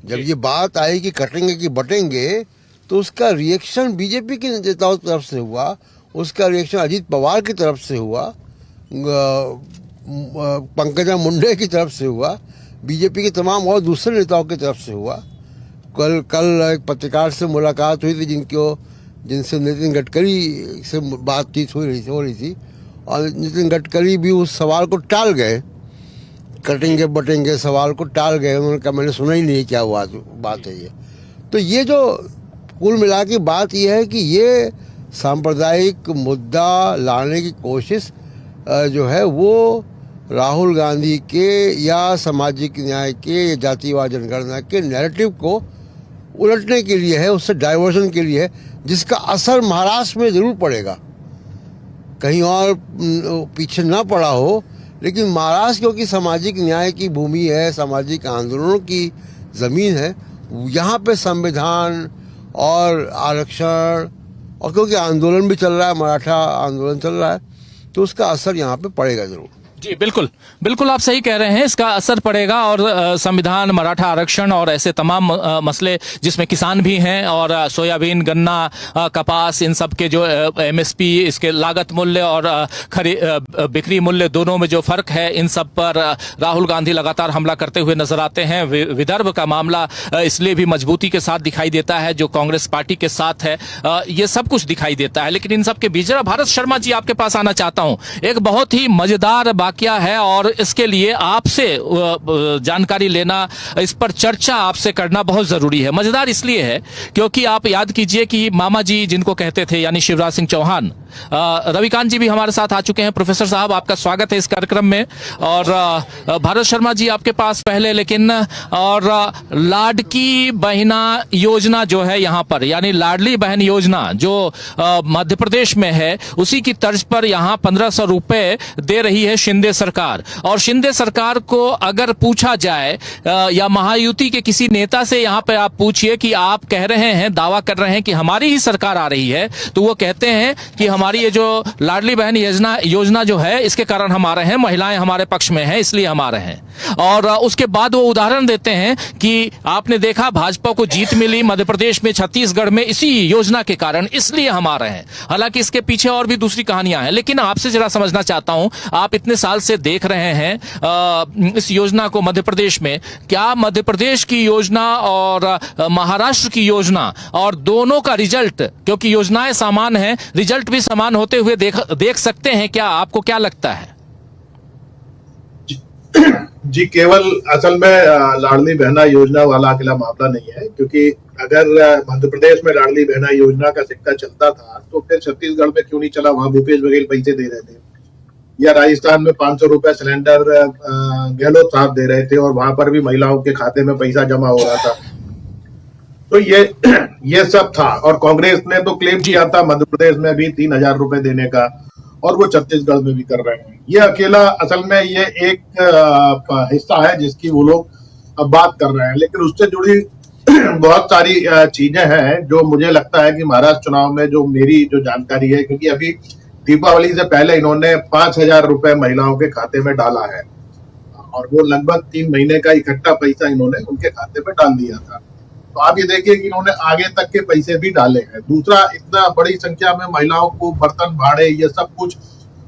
जब ये बात आई कि कटेंगे कि बटेंगे, तो उसका रिएक्शन बीजेपी के नेताओं की तरफ से हुआ, उसका रिएक्शन अजीत पवार की तरफ से हुआ, पंकजा मुंडे की तरफ से हुआ, बीजेपी के तमाम और दूसरे नेताओं की तरफ से हुआ। कल एक पत्रकार से मुलाकात हुई थी जिनसे नितिन गडकरी से बातचीत हो रही थी, और नितिन गडकरी भी उस सवाल को टाल गए, कटेंगे बटेंगे सवाल को टाल गए। उन्होंने कहा मैंने सुना ही नहीं क्या बात है ये। तो ये जो कुल मिला के बात ये है कि ये सांप्रदायिक मुद्दा लाने की कोशिश जो है वो राहुल गांधी के या सामाजिक न्याय के या जातिवाद जनगणना के नैरेटिव को उलटने के लिए है, उससे डाइवर्जन के लिए है, जिसका असर महाराष्ट्र में जरूर पड़ेगा। कहीं और पीछे ना पड़ा हो, लेकिन महाराष्ट्र क्योंकि सामाजिक न्याय की भूमि है, सामाजिक आंदोलनों की ज़मीन है, यहाँ पे संविधान और आरक्षण, और क्योंकि आंदोलन भी चल रहा है, मराठा आंदोलन चल रहा है, तो उसका असर यहाँ पे पड़ेगा जरूर। जी बिल्कुल बिल्कुल, आप सही कह रहे हैं, इसका असर पड़ेगा। और संविधान, मराठा आरक्षण और ऐसे तमाम मसले जिसमें किसान भी हैं, और सोयाबीन, गन्ना, कपास, इन सब के जो एमएसपी, इसके लागत मूल्य और बिक्री मूल्य दोनों में जो फर्क है, इन सब पर राहुल गांधी लगातार हमला करते हुए नजर आते हैं। विदर्भ का मामला इसलिए भी मजबूती के साथ दिखाई देता है जो कांग्रेस पार्टी के साथ है, ये सब कुछ दिखाई देता है। लेकिन इन सब के बीच भारत शर्मा जी आपके पास आना चाहता हूं। एक बहुत ही मजेदार क्या है, और इसके लिए आपसे जानकारी लेना, इस पर चर्चा आपसे करना बहुत जरूरी है। मजेदार इसलिए है क्योंकि आप याद कीजिए कि मामा जी जिनको कहते थे, यानी शिवराज सिंह चौहान, रविकांत जी भी हमारे साथ आ चुके हैं। प्रोफेसर साहब, आपका स्वागत है इस कार्यक्रम में। और भारत शर्मा जी आपके पास पहले, लेकिन और लाडकी बहना योजना जो है यहाँ पर, यानी लाडली बहन योजना जो मध्य प्रदेश में है, उसी की तर्ज पर यहाँ 1500 रुपए दे रही है शिंदे सरकार। और शिंदे सरकार को अगर पूछा जाए या महायुति के किसी नेता से यहाँ पे आप पूछिए कि आप कह रहे हैं, दावा कर रहे हैं कि हमारी ही सरकार आ रही है, तो वो कहते हैं कि हमारी ये जो लाडली बहन योजना जो है, इसके कारण हम आ रहे हैं, महिलाएं हमारे पक्ष में हैं इसलिए हम आ रहे हैं। और उसके बाद वो उदाहरण देते हैं कि आपने देखा भाजपा को जीत मिली मध्य प्रदेश में, छत्तीसगढ़ में इसी योजना के कारण, इसलिए हम आ रहे हैं। हालांकि इसके पीछे और भी दूसरी कहानियां हैं, लेकिन आपसे जरा समझना चाहता हूं, आप इतने साल से देख रहे हैं इस योजना को मध्य प्रदेश में, क्या मध्य प्रदेश की योजना और महाराष्ट्र की योजना और दोनों का रिजल्ट, क्योंकि योजनाएं समान हैं, रिजल्ट भी समान होते हुए देख सकते हैं क्या? आपको क्या लगता है? जी, केवल असल में लाडली बहना योजना वाला अकेला मामला नहीं है, क्योंकि अगर मध्य प्रदेश में लाडली बहना योजना का सिक्का चलता था तो फिर छत्तीसगढ़ में क्यों नहीं चला? वहां भूपेश बघेल पैसे दे रहे थे, या राजस्थान में 500 रुपए सिलेंडर गहलोत साहब दे रहे थे और वहां पर भी महिलाओं के खाते में पैसा जमा हो रहा था। तो ये सब था। और कांग्रेस ने तो क्लेम किया था मध्य प्रदेश में भी 3000 रुपए देने का, और वो छत्तीसगढ़ में भी कर रहे हैं। ये अकेला असल में ये एक हिस्सा है जिसकी वो लोग अब बात कर रहे हैं, लेकिन उससे जुड़ी बहुत सारी चीजें हैं जो मुझे लगता है कि महाराष्ट्र चुनाव में, जो मेरी जो जानकारी है, क्योंकि अभी दीपावली से पहले इन्होंने 5000 रुपए महिलाओं के खाते में डाला है, और वो लगभग 3 महीने का इकट्ठा पैसा इन्होंने उनके खाते में डाल दिया था। तो आप ये देखिए कि इन्होंने आगे तक के पैसे भी डाले हैं। दूसरा, इतना बड़ी संख्या में महिलाओं को बर्तन भाड़े ये सब कुछ,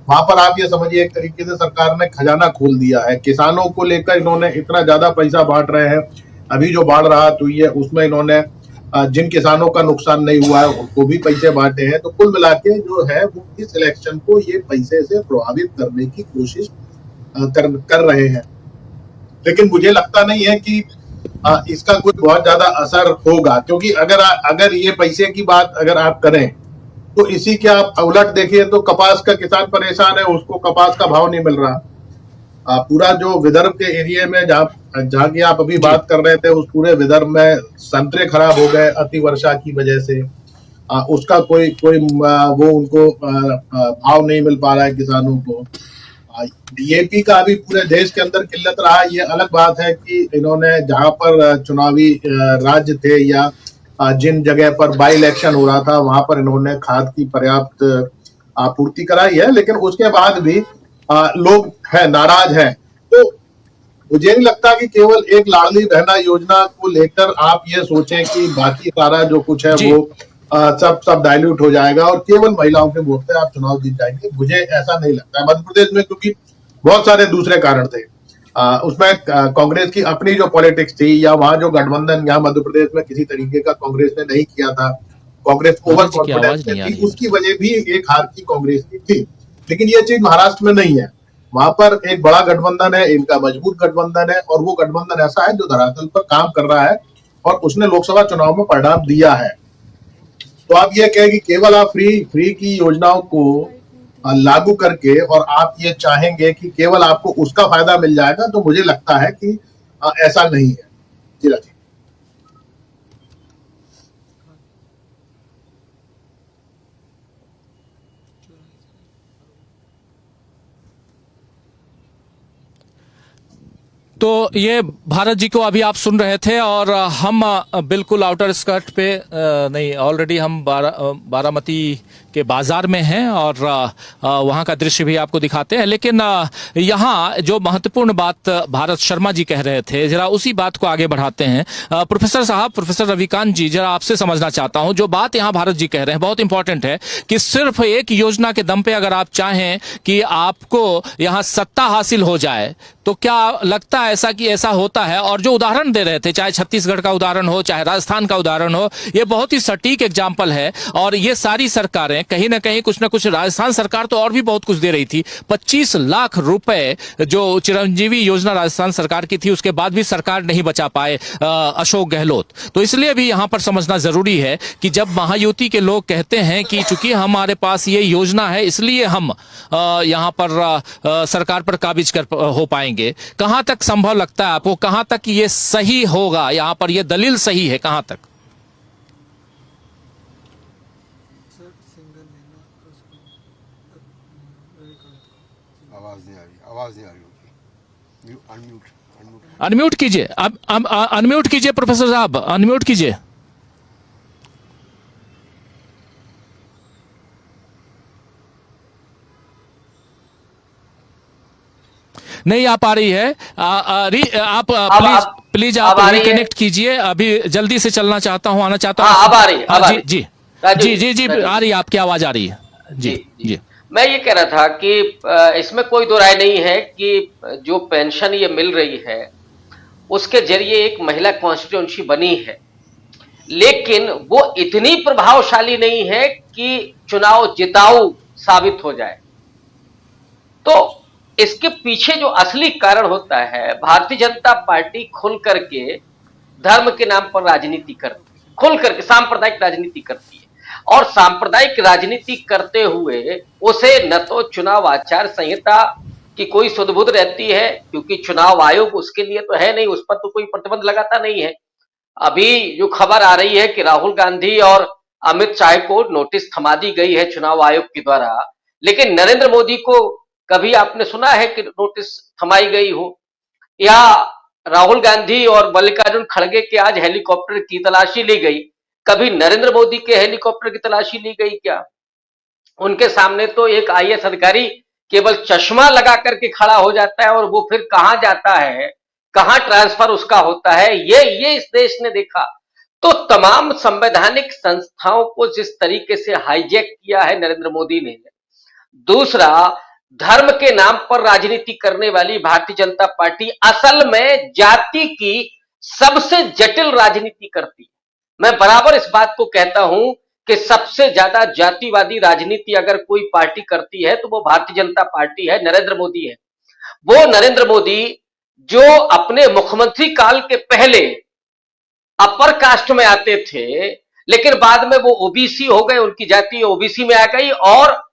वहां पर आप ये समझिए एक तरीके से सरकार ने खजाना खोल दिया है। किसानों को लेकर इन्होंने इतना ज्यादा पैसा बांट रहे हैं। अभी जो बाढ़ राहत हुई है उसमें इन्होंने जिन किसानों का नुकसान नहीं हुआ है उनको भी पैसे बांटे हैं। तो कुल मिला के जो है वो इस इलेक्शन को ये पैसे से प्रभावित करने की कोशिश कर रहे हैं, लेकिन मुझे लगता नहीं है कि इसका कोई बहुत ज्यादा असर होगा, क्योंकि अगर ये पैसे की बात अगर आप करें तो इसी के आप उलट देखिए तो कपास का किसान परेशान है, उसको कपास का भाव नहीं मिल रहा। पूरा जो विदर्भ के एरिया में जहाँ की आप अभी बात कर रहे थे, उस पूरे विदर्भ में संतरे खराब हो गए अति वर्षा की वजह से। उसका कोई वो उनको भाव नहीं मिल पा रहा है किसानों को। डीएपी का अभी पूरे देश के अंदर किल्लत रहा। ये अलग बात है कि इन्होंने जहां पर चुनावी राज्य थे या जिन जगह पर बाई इलेक्शन हो रहा था वहां पर इन्होंने खाद की पर्याप्त आपूर्ति कराई है, लेकिन उसके बाद भी लोग नाराज हैं। तो मुझे नहीं लगता कि केवल एक लाडली बहना योजना को लेकर आप ये सोचें कि बाकी सारा जो कुछ है वो सब डाइल्यूट हो जाएगा और केवल महिलाओं के वोट से आप चुनाव जीत जाएंगे। मुझे ऐसा नहीं लगता है। मध्य प्रदेश में क्योंकि बहुत सारे दूसरे कारण थे, उसमें कांग्रेस की अपनी जो पॉलिटिक्स थी, या वहां जो गठबंधन यहाँ मध्य प्रदेश में किसी तरीके का कांग्रेस ने नहीं किया था, कांग्रेस ओवर कॉन्फिडेंस में थी, उसकी वजह भी एक हार की कांग्रेस की थी। लेकिन ये चीज महाराष्ट्र में नहीं है। वहां पर एक बड़ा गठबंधन है, इनका मजबूत गठबंधन है, और वो गठबंधन ऐसा है जो धरातल पर काम कर रहा है और उसने लोकसभा चुनाव में परिणाम दिया है। तो आप ये कहें कि केवल आप फ्री की योजनाओं को लागू करके और आप ये चाहेंगे कि केवल आपको उसका फायदा मिल जाएगा, तो मुझे लगता है कि ऐसा नहीं है। जी राजीव। तो ये भारत जी को अभी आप सुन रहे थे, और हम बिल्कुल आउटर स्कर्ट पे नहीं, ऑलरेडी हम बारामती के बाजार में हैं और वहां का दृश्य भी आपको दिखाते हैं। लेकिन यहाँ जो महत्वपूर्ण बात भारत शर्मा जी कह रहे थे, जरा उसी बात को आगे बढ़ाते हैं। प्रोफेसर साहब, प्रोफेसर रविकांत जी, जरा आपसे समझना चाहता हूं, जो बात यहाँ भारत जी कह रहे हैं बहुत इंपॉर्टेंट है कि सिर्फ एक योजना के दम पे अगर आप चाहें कि आपको यहाँ सत्ता हासिल हो जाए तो क्या लगता है ऐसा कि ऐसा होता है? और जो उदाहरण दे रहे थे, चाहे छत्तीसगढ़ का उदाहरण हो, चाहे राजस्थान का उदाहरण हो, ये बहुत ही सटीक एग्जाम्पल है। और ये सारी सरकारें कहीं ना कहीं कुछ ना कुछ, राजस्थान सरकार तो और भी बहुत कुछ दे रही थी, 25 लाख रुपए जो चिरंजीवी योजना राजस्थान सरकार की थी, उसके बाद भी सरकार नहीं बचा पाए अशोक गहलोत। तो इसलिए भी यहां पर समझना जरूरी है कि जब महायुति के लोग कहते हैं कि चूंकि हमारे पास ये योजना है इसलिए हम यहां पर सरकार पर काबिज कर हो पाएंगे, कहां तक संभव लगता है आपको? कहां तक ये सही होगा? यहां पर ये दलील सही है कहां तक? आवाज नहीं आ रही। अनम्यूट अनम्यूट कीजिए, अब अनम्यूट कीजिए प्रोफेसर साहब, अनम्यूट कीजिए। नहीं आ पा रही है। आप प्लीज आप रिकनेक्ट कीजिए, अभी जल्दी से चलना चाहता हूं, आना चाहता हूं। अब आ रही है, जी जी जी आ रही है, आपकी आवाज आ रही है। जी जी मैं ये कह रहा था कि इसमें कोई दो राय नहीं है कि जो पेंशन ये मिल रही है उसके जरिए एक महिला कॉन्स्टिट्यूंसी बनी है, लेकिन वो इतनी प्रभावशाली नहीं है कि चुनाव जिताऊ साबित हो जाए। तो इसके पीछे जो असली कारण होता है, भारतीय जनता पार्टी खुल करके धर्म के नाम पर राजनीति करती है, खुल करके सांप्रदायिक राजनीति करती है। और सांप्रदायिक राजनीति करते हुए उसे न तो चुनाव आचार संहिता की कोई सुध-बुध रहती है, क्योंकि चुनाव आयोग उसके लिए तो है नहीं, उस पर तो कोई प्रतिबंध लगाता नहीं है। अभी जो खबर आ रही है कि राहुल गांधी और अमित शाह को नोटिस थमा दी गई है चुनाव आयोग के द्वारा, लेकिन नरेंद्र मोदी को कभी आपने सुना है कि नोटिस थमाई गई हो? या राहुल गांधी और मल्लिकार्जुन खड़गे के आज हेलीकॉप्टर की तलाशी ली गई, कभी नरेंद्र मोदी के हेलीकॉप्टर की तलाशी ली गई क्या? उनके सामने तो एक आईएएस अधिकारी केवल चश्मा लगा करके खड़ा हो जाता है और वो फिर कहां जाता है, कहां ट्रांसफर उसका होता है, ये इस देश ने देखा। तो तमाम संवैधानिक संस्थाओं को जिस तरीके से हाईजैक किया है नरेंद्र मोदी ने, दूसरा धर्म के नाम पर राजनीति करने वाली भारतीय जनता पार्टी असल में जाति की सबसे जटिल राजनीति करती है। मैं बराबर इस बात को कहता हूं कि सबसे ज्यादा जातिवादी राजनीति अगर कोई पार्टी करती है तो वो भारतीय जनता पार्टी है, नरेंद्र मोदी है। वो नरेंद्र मोदी जो अपने मुख्यमंत्री काल के पहले अपर कास्ट में आते थे, लेकिन बाद में वो ओबीसी हो गए, उनकी जाति ओबीसी में आ गई और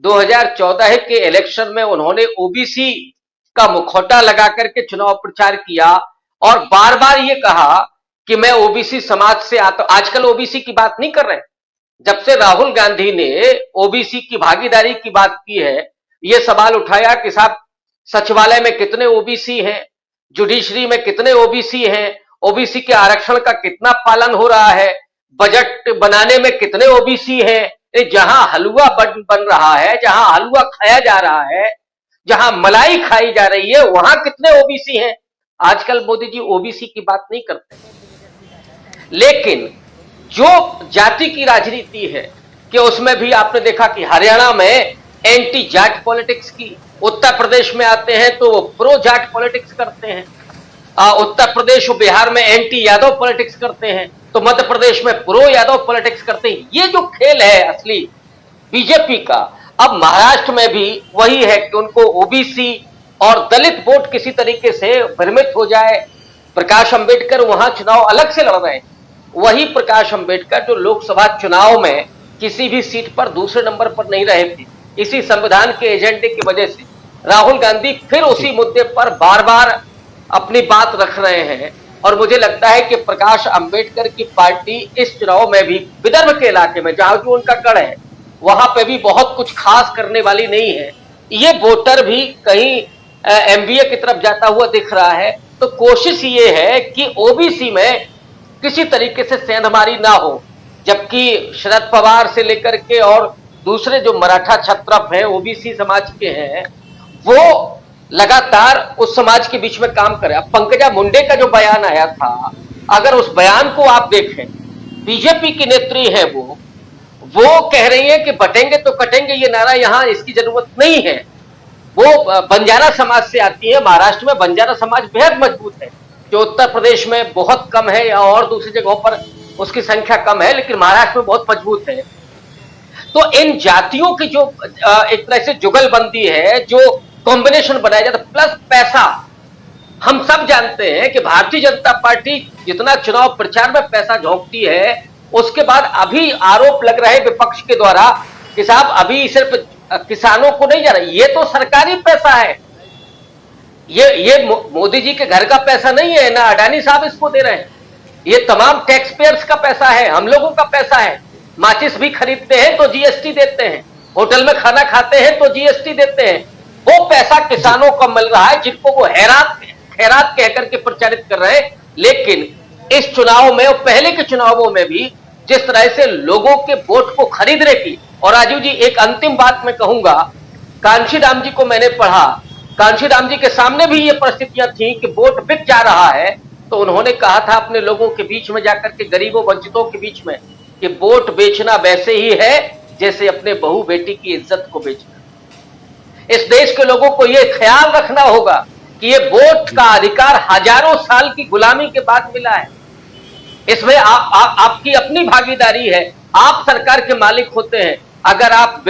2014 के इलेक्शन में उन्होंने ओबीसी का मुखौटा लगा करके चुनाव प्रचार किया और बार बार ये कहा कि मैं ओबीसी समाज से आता हूं। आजकल ओबीसी की बात नहीं कर रहे, जब से राहुल गांधी ने ओबीसी की भागीदारी की बात की है, यह सवाल उठाया कि साहब सचिवालय में कितने ओबीसी हैं, जुडिशरी में कितने ओबीसी हैं, ओबीसी के आरक्षण का कितना पालन हो रहा है, बजट बनाने में कितने ओबीसी हैं। जहां हलवा बन रहा है, जहां हलवा खाया जा रहा है, जहां मलाई खाई जा रही है, वहां कितने ओबीसी हैं। आजकल मोदी जी ओबीसी की बात नहीं करते, लेकिन जो जाति की राजनीति है कि उसमें भी आपने देखा कि हरियाणा में एंटी जाट पॉलिटिक्स की, उत्तर प्रदेश में आते हैं तो वो प्रो जाट पॉलिटिक्स करते हैं, उत्तर प्रदेश और बिहार में एंटी यादव पॉलिटिक्स करते हैं, तो मध्य प्रदेश में प्रो यादव पॉलिटिक्स करते हैं। ये जो खेल है असली बीजेपी का, अब महाराष्ट्र में भी वही है कि उनको ओबीसी और दलित वोट किसी तरीके से भ्रमित हो जाए। प्रकाश अंबेडकर वहां चुनाव अलग से लड़ रहे हैं, वही प्रकाश अंबेडकर जो लोकसभा चुनाव में किसी भी सीट पर दूसरे नंबर पर नहीं रहे थे, इसी संविधान के एजेंडे की वजह से राहुल गांधी फिर उसी मुद्दे पर बार बार अपनी बात रख रहे हैं। और मुझे लगता है कि प्रकाश अंबेडकर की पार्टी इस चुनाव में भी विदर्भ के इलाके में जहां की उनका गढ़ है, वहां पे भी बहुत कुछ खास करने वाली नहीं है। ये वोटर भी कहीं एमबीए की तरफ जाता हुआ दिख रहा है। तो कोशिश ये है कि ओबीसी में किसी तरीके से सेंधमारी ना हो, जबकि शरद पवार से लेकर के और दूसरे जो मराठा छत्रप हैं, ओबीसी समाज के हैं, वो लगातार उस समाज के बीच में काम करे। अब पंकजा मुंडे का जो बयान आया था, अगर उस बयान को आप देखें, बीजेपी की नेत्री है वो कह रही है कि बटेंगे तो कटेंगे, ये नारा यहां इसकी जरूरत नहीं है। वो बंजारा समाज से आती है। महाराष्ट्र में बंजारा समाज बेहद मजबूत है, जो उत्तर प्रदेश में बहुत कम है या और दूसरी जगहों पर उसकी संख्या कम है, लेकिन महाराष्ट्र में बहुत मजबूत है। तो इन जातियों की जो एक तरह से जुगलबंदी है, जो कॉम्बिनेशन बनाया जाता है, प्लस पैसा। हम सब जानते हैं कि भारतीय जनता पार्टी जितना चुनाव प्रचार में पैसा झोंकती है, उसके बाद अभी आरोप लग रहा है विपक्ष के द्वारा कि साहब अभी सिर्फ किसानों को नहीं जा रहा, ये तो सरकारी पैसा है, ये मोदी जी के घर का पैसा नहीं है, ना अडानी साहब इसको दे रहे हैं, ये तमाम टैक्स पेयर्स का पैसा है, हम लोगों का पैसा है। माचिस भी खरीदते हैं तो जीएसटी देते हैं, होटल में खाना खाते हैं तो जीएसटी देते हैं। वो पैसा किसानों को मिल रहा है, जिनको वो खैरात कहकर के प्रचारित कर रहे हैं। लेकिन इस चुनाव में और पहले के चुनावों में भी जिस तरह से लोगों के वोट को खरीदने की, और राजीव जी एक अंतिम बात मैं कहूंगा, कांशीराम जी को मैंने पढ़ा, कांशीराम जी के सामने भी ये परिस्थितियां थी कि वोट बिक जा रहा है, तो उन्होंने कहा था अपने लोगों के बीच में जाकर के, गरीबों वंचितों के बीच में, कि वोट बेचना वैसे ही है जैसे अपने बहू बेटी की इज्जत को बेचना। इस देश के लोगों को यह ख्याल रखना होगा कि ये वोट का अधिकार हजारों साल की गुलामी के बाद मिला है। इसमें आपकी अपनी भागीदारी है, आप सरकार के मालिक होते हैं। अगर आप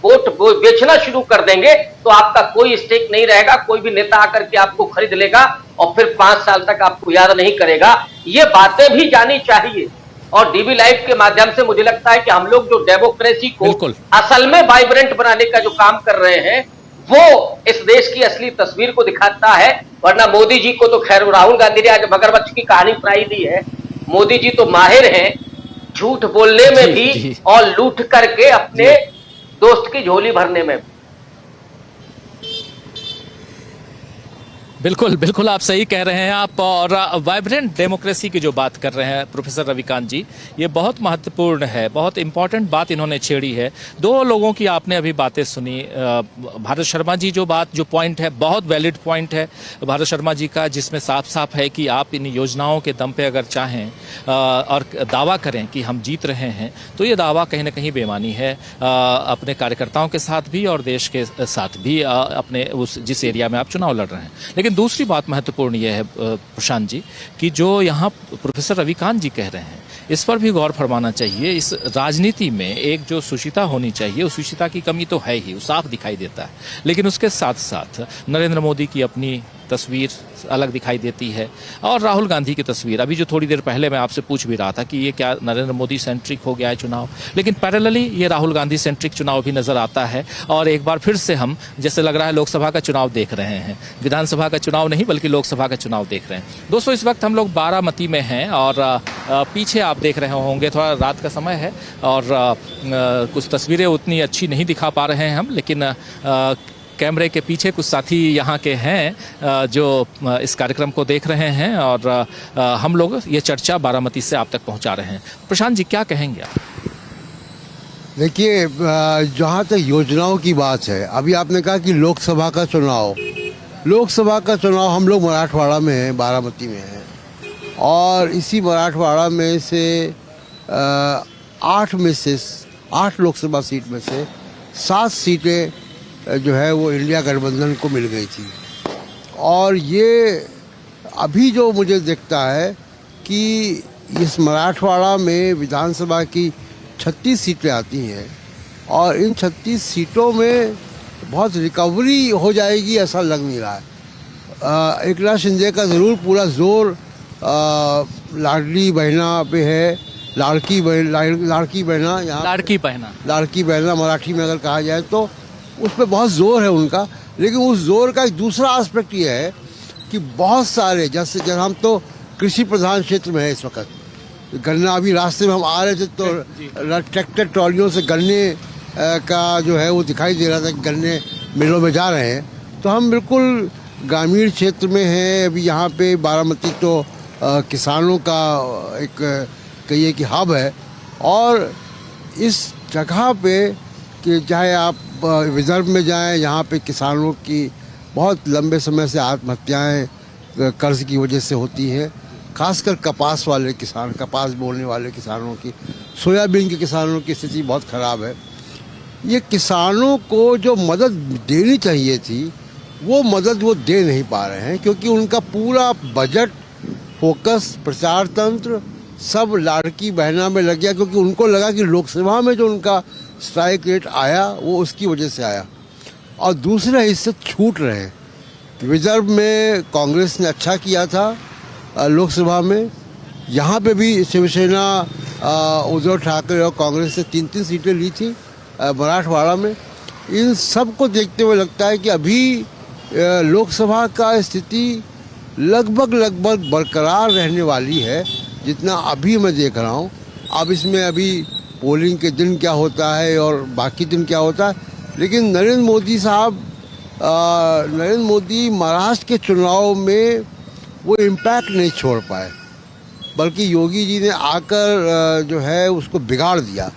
वोट बेचना शुरू कर देंगे तो आपका कोई स्टेक नहीं रहेगा, कोई भी नेता आकर के आपको खरीद लेगा और फिर 5 साल तक आपको याद नहीं करेगा। ये बातें भी जानी चाहिए। और डीबी लाइव के माध्यम से मुझे लगता है कि हम लोग जो डेमोक्रेसी को असल में वाइब्रेंट बनाने का जो काम कर रहे हैं, वो इस देश की असली तस्वीर को दिखाता है। वरना मोदी जी को तो खैर, राहुल गांधी ने आज मगरमच्छ की कहानी सुनाई दी है। मोदी जी तो माहिर हैं झूठ बोलने में भी और लूट करके अपने दोस्त की झोली भरने में। बिल्कुल बिल्कुल आप सही कह रहे हैं आप। और वाइब्रेंट डेमोक्रेसी की जो बात कर रहे हैं प्रोफेसर रविकांत जी, ये बहुत महत्वपूर्ण है, बहुत इंपॉर्टेंट बात इन्होंने छेड़ी है। 2 लोगों की आपने अभी बातें सुनी। भारत शर्मा जी जो पॉइंट है, बहुत वैलिड पॉइंट है भारत शर्मा जी का, जिसमें साफ साफ है कि आप इन योजनाओं के दम पे अगर चाहें और दावा करें कि हम जीत रहे हैं, तो ये दावा कहीं ना कहीं बेमानी है, अपने कार्यकर्ताओं के साथ भी और देश के साथ भी, अपने उस जिस एरिया में आप चुनाव लड़ रहे हैं। लेकिन दूसरी बात महत्वपूर्ण यह है प्रशांत जी, कि जो यहाँ प्रोफेसर रविकांत जी कह रहे हैं, इस पर भी गौर फरमाना चाहिए। इस राजनीति में एक जो सुचिता होनी चाहिए, उस सुचिता की कमी तो है ही, वो साफ दिखाई देता है। लेकिन उसके साथ साथ नरेंद्र मोदी की अपनी तस्वीर अलग दिखाई देती है और राहुल गांधी की तस्वीर। अभी जो थोड़ी देर पहले मैं आपसे पूछ भी रहा था कि ये क्या नरेंद्र मोदी सेंट्रिक हो गया है चुनाव, लेकिन पैरेलली ये राहुल गांधी सेंट्रिक चुनाव भी नजर आता है। और एक बार फिर से हम, जैसे लग रहा है, लोकसभा का चुनाव देख रहे हैं, विधानसभा का चुनाव नहीं बल्कि लोकसभा का चुनाव देख रहे हैं। दोस्तों, इस वक्त हम लोग बारामती में हैं और पीछे आप देख रहे होंगे, थोड़ा रात का समय है और कुछ तस्वीरें उतनी अच्छी नहीं दिखा पा रहे हैं हम, लेकिन कैमरे के पीछे कुछ साथी यहाँ के हैं जो इस कार्यक्रम को देख रहे हैं और हम लोग ये चर्चा बारामती से आप तक पहुँचा रहे हैं। प्रशांत जी, क्या कहेंगे आप? देखिए, जहाँ तक योजनाओं की बात है, अभी आपने कहा कि लोकसभा का चुनाव हम लोग मराठवाड़ा में हैं, बारामती में हैं, और इसी मराठवाड़ा में से 8 लोकसभा सीट में से 7 सीटें जो है वो इंडिया गठबंधन को मिल गई थी। और ये अभी जो मुझे दिखता है कि इस मराठवाड़ा में विधानसभा की 36 सीटें आती हैं और इन 36 सीटों में बहुत रिकवरी हो जाएगी ऐसा लग नहीं रहा है। एकनाथ शिंदे का ज़रूर पूरा जोर लाडली बहना पे है, लाड़की बहना मराठी में अगर कहा जाए तो उस पर बहुत ज़ोर है उनका। लेकिन उस ज़ोर का एक दूसरा एस्पेक्ट ये है कि बहुत सारे, जैसे हम तो कृषि प्रधान क्षेत्र में है इस वक्त, गन्ना, अभी रास्ते में हम आ रहे थे तो ट्रैक्टर ट्रॉलियों से गन्ने का जो है वो दिखाई दे रहा था कि गन्ने मिलों में जा रहे हैं। तो हम बिल्कुल ग्रामीण क्षेत्र में हैं। अभी यहाँ पे बारामती तो किसानों का एक कहिए कि हब है, और इस जगह पे कि चाहे आप विदर्भ में जाएं, यहाँ पे किसानों की बहुत लंबे समय से आत्महत्याएं कर्ज की वजह से होती हैं, खासकर कपास वाले किसान, कपास बोने वाले किसानों की, सोयाबीन के किसानों की स्थिति बहुत ख़राब है। ये किसानों को जो मदद देनी चाहिए थी वो मदद वो दे नहीं पा रहे हैं, क्योंकि उनका पूरा बजट, फोकस, प्रचार तंत्र सब लाड़की बहना में लग गया, क्योंकि उनको लगा कि लोकसभा में जो उनका स्ट्राइक रेट आया वो उसकी वजह से आया, और दूसरे हिस्से छूट रहे हैं। विदर्भ में कांग्रेस ने अच्छा किया था लोकसभा में, यहाँ पे भी शिवसेना उद्धव ठाकरे और कांग्रेस से 3-3 सीटें ली थी मराठवाड़ा में। इन सब को देखते हुए लगता है कि अभी लोकसभा का स्थिति लगभग बरकरार रहने वाली है, जितना अभी मैं देख रहा हूँ। अब इसमें अभी पोलिंग के दिन क्या होता है और बाकी दिन क्या होता है, लेकिन नरेंद्र मोदी महाराष्ट्र के चुनाव में वो इम्पैक्ट नहीं छोड़ पाए, बल्कि योगी जी ने आकर जो है उसको बिगाड़ दिया,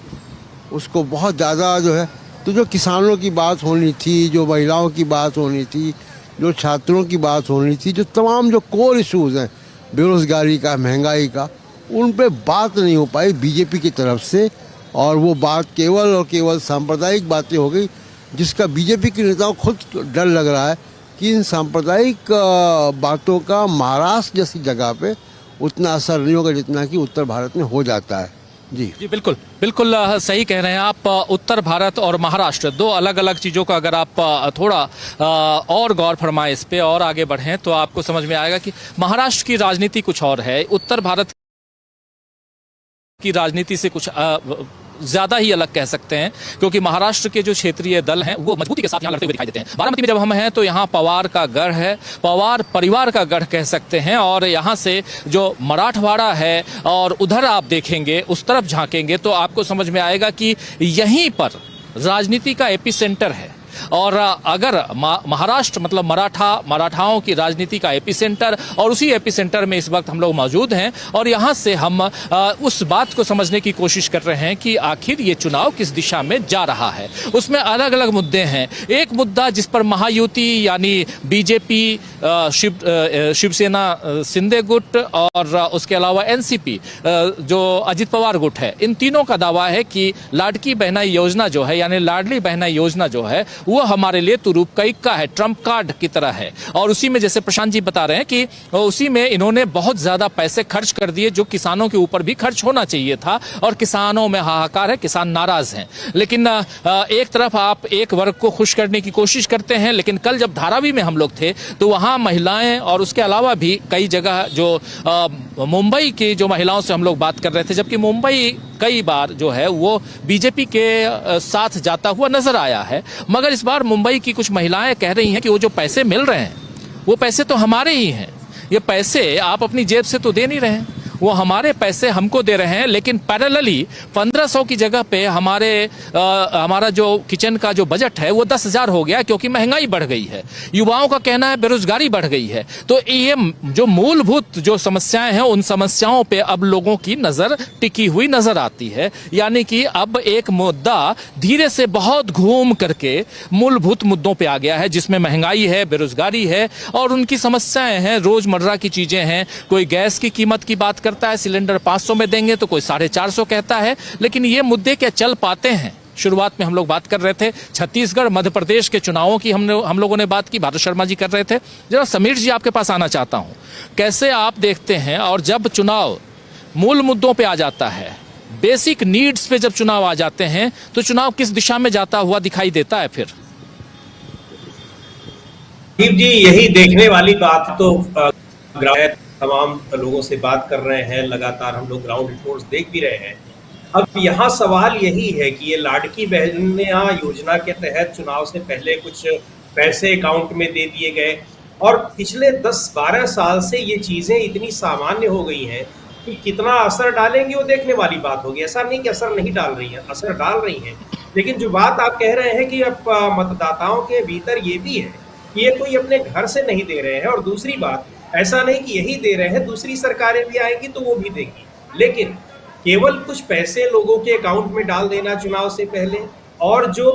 उसको बहुत ज़्यादा जो है। तो जो किसानों की बात होनी थी, जो महिलाओं की बात होनी थी, जो छात्रों की बात होनी थी, जो तमाम जो कोर इश्यूज़ हैं, बेरोज़गारी का, महंगाई का, उन पे बात नहीं हो पाई बीजेपी की तरफ से, और वो बात केवल और केवल सांप्रदायिक बातें हो गई, जिसका बीजेपी के नेताओं को खुद डर लग रहा है कि इन सांप्रदायिक बातों का महाराष्ट्र जैसी जगह पे उतना असर नहीं होगा जितना कि उत्तर भारत में हो जाता है। जी बिल्कुल बिल्कुल सही कह रहे हैं आप। उत्तर भारत और महाराष्ट्र दो अलग अलग चीज़ों का अगर आप थोड़ा और गौर फरमाएं इस पे और आगे बढ़ें तो आपको समझ में आएगा कि महाराष्ट्र की राजनीति कुछ और है, उत्तर भारत की राजनीति से कुछ ज्यादा ही अलग कह सकते हैं, क्योंकि महाराष्ट्र के जो क्षेत्रीय दल हैं वो मजबूती के साथ यहाँ लड़ते हुए दिखाई देते हैं। बारामती में जब हम हैं तो यहाँ पवार का गढ़ है, पवार परिवार का गढ़ कह सकते हैं, और यहाँ से जो मराठवाड़ा है और उधर आप देखेंगे, उस तरफ झांकेंगे तो आपको समझ में आएगा कि यहीं पर राजनीति का एपिसेंटर है। और अगर महाराष्ट्र मतलब मराठाओं की राजनीति का एपिसेंटर, और उसी एपिसेंटर में इस वक्त हम लोग मौजूद हैं, और यहाँ से हम उस बात को समझने की कोशिश कर रहे हैं कि आखिर ये चुनाव किस दिशा में जा रहा है। उसमें अलग अलग मुद्दे हैं। एक मुद्दा जिस पर महायुति यानी बीजेपी, शिवसेना शिंदे गुट और उसके अलावा एनसीपी जो अजित पवार गुट है, इन तीनों का दावा है कि लाडकी बहना योजना जो है यानी लाडली बहना योजना जो है वो हमारे लिए तुरूप का इक्का है, ट्रम्प कार्ड की तरह है। और उसी में जैसे प्रशांत जी बता रहे हैं कि उसी में इन्होंने बहुत ज्यादा पैसे खर्च कर दिए जो किसानों के ऊपर भी खर्च होना चाहिए था, और किसानों में हाहाकार है, किसान नाराज हैं। लेकिन एक तरफ आप एक वर्ग को खुश करने की कोशिश करते हैं, लेकिन कल जब धारावी में हम लोग थे तो वहां महिलाएं और उसके अलावा भी कई जगह जो मुंबई की जो महिलाओं से हम लोग बात कर रहे थे, जबकि मुंबई कई बार जो है वो बीजेपी के साथ जाता हुआ नजर आया है, मगर इस बार मुंबई की कुछ महिलाएं कह रही हैं कि वो जो पैसे मिल रहे हैं वो पैसे तो हमारे ही हैं, ये पैसे आप अपनी जेब से तो दे नहीं रहे हैं, वो हमारे पैसे हमको दे रहे हैं। लेकिन पैरेलली 1500 की जगह पे हमारा जो किचन का जो बजट है वो 10,000 हो गया, क्योंकि महंगाई बढ़ गई है, युवाओं का कहना है बेरोजगारी बढ़ गई है। तो ये जो मूलभूत जो समस्याएं हैं उन समस्याओं पे अब लोगों की नजर टिकी हुई नजर आती है, यानी कि अब एक मुद्दा धीरे से बहुत घूम करके मूलभूत मुद्दों पे आ गया है, जिसमें महंगाई है, बेरोजगारी है और उनकी समस्याएं हैं, रोजमर्रा की चीजें हैं। कोई गैस की कीमत की बात करता है, सिलेंडर 500 में देंगे तो कोई 450 कहता है, लेकिन ये मुद्दे क्या चल पाते हैं? शुरुआत में हम लोग बात कर रहे थे छत्तीसगढ़ मध्य प्रदेश के चुनावों की, हम लोगों ने बात की, भारत शर्मा जी कर रहे थे। जरा समीर जी आपके पास आना चाहता हूं, कैसे आप देखते हैं, और जब चुनाव मूल मुद्दों पे आ जाता है, बेसिक नीड्स पे जब चुनाव आ जाते हैं तो चुनाव किस दिशा में जाता हुआ दिखाई देता है? फिर जी यही देखने वाली बात तो तमाम लोगों से बात कर रहे हैं, लगातार हम लोग ग्राउंड रिपोर्ट्स देख भी रहे हैं। अब यहाँ सवाल यही है कि ये लाडकी बहना योजना के तहत चुनाव से पहले कुछ पैसे अकाउंट में दे दिए गए, और पिछले 10-12 साल से ये चीज़ें इतनी सामान्य हो गई हैं कि कितना असर डालेंगी वो देखने वाली बात होगी। ऐसा नहीं कि असर नहीं डाल रही है, असर डाल रही हैं, लेकिन जो बात आप कह रहे हैं कि अब मतदाताओं के भीतर ये भी है कि ये कोई अपने घर से नहीं दे रहे हैं, और दूसरी बात ऐसा नहीं कि यही दे रहे हैं, दूसरी सरकारें भी आएंगी तो वो भी देंगी, लेकिन केवल कुछ पैसे लोगों के अकाउंट में डाल देना चुनाव से पहले, और जो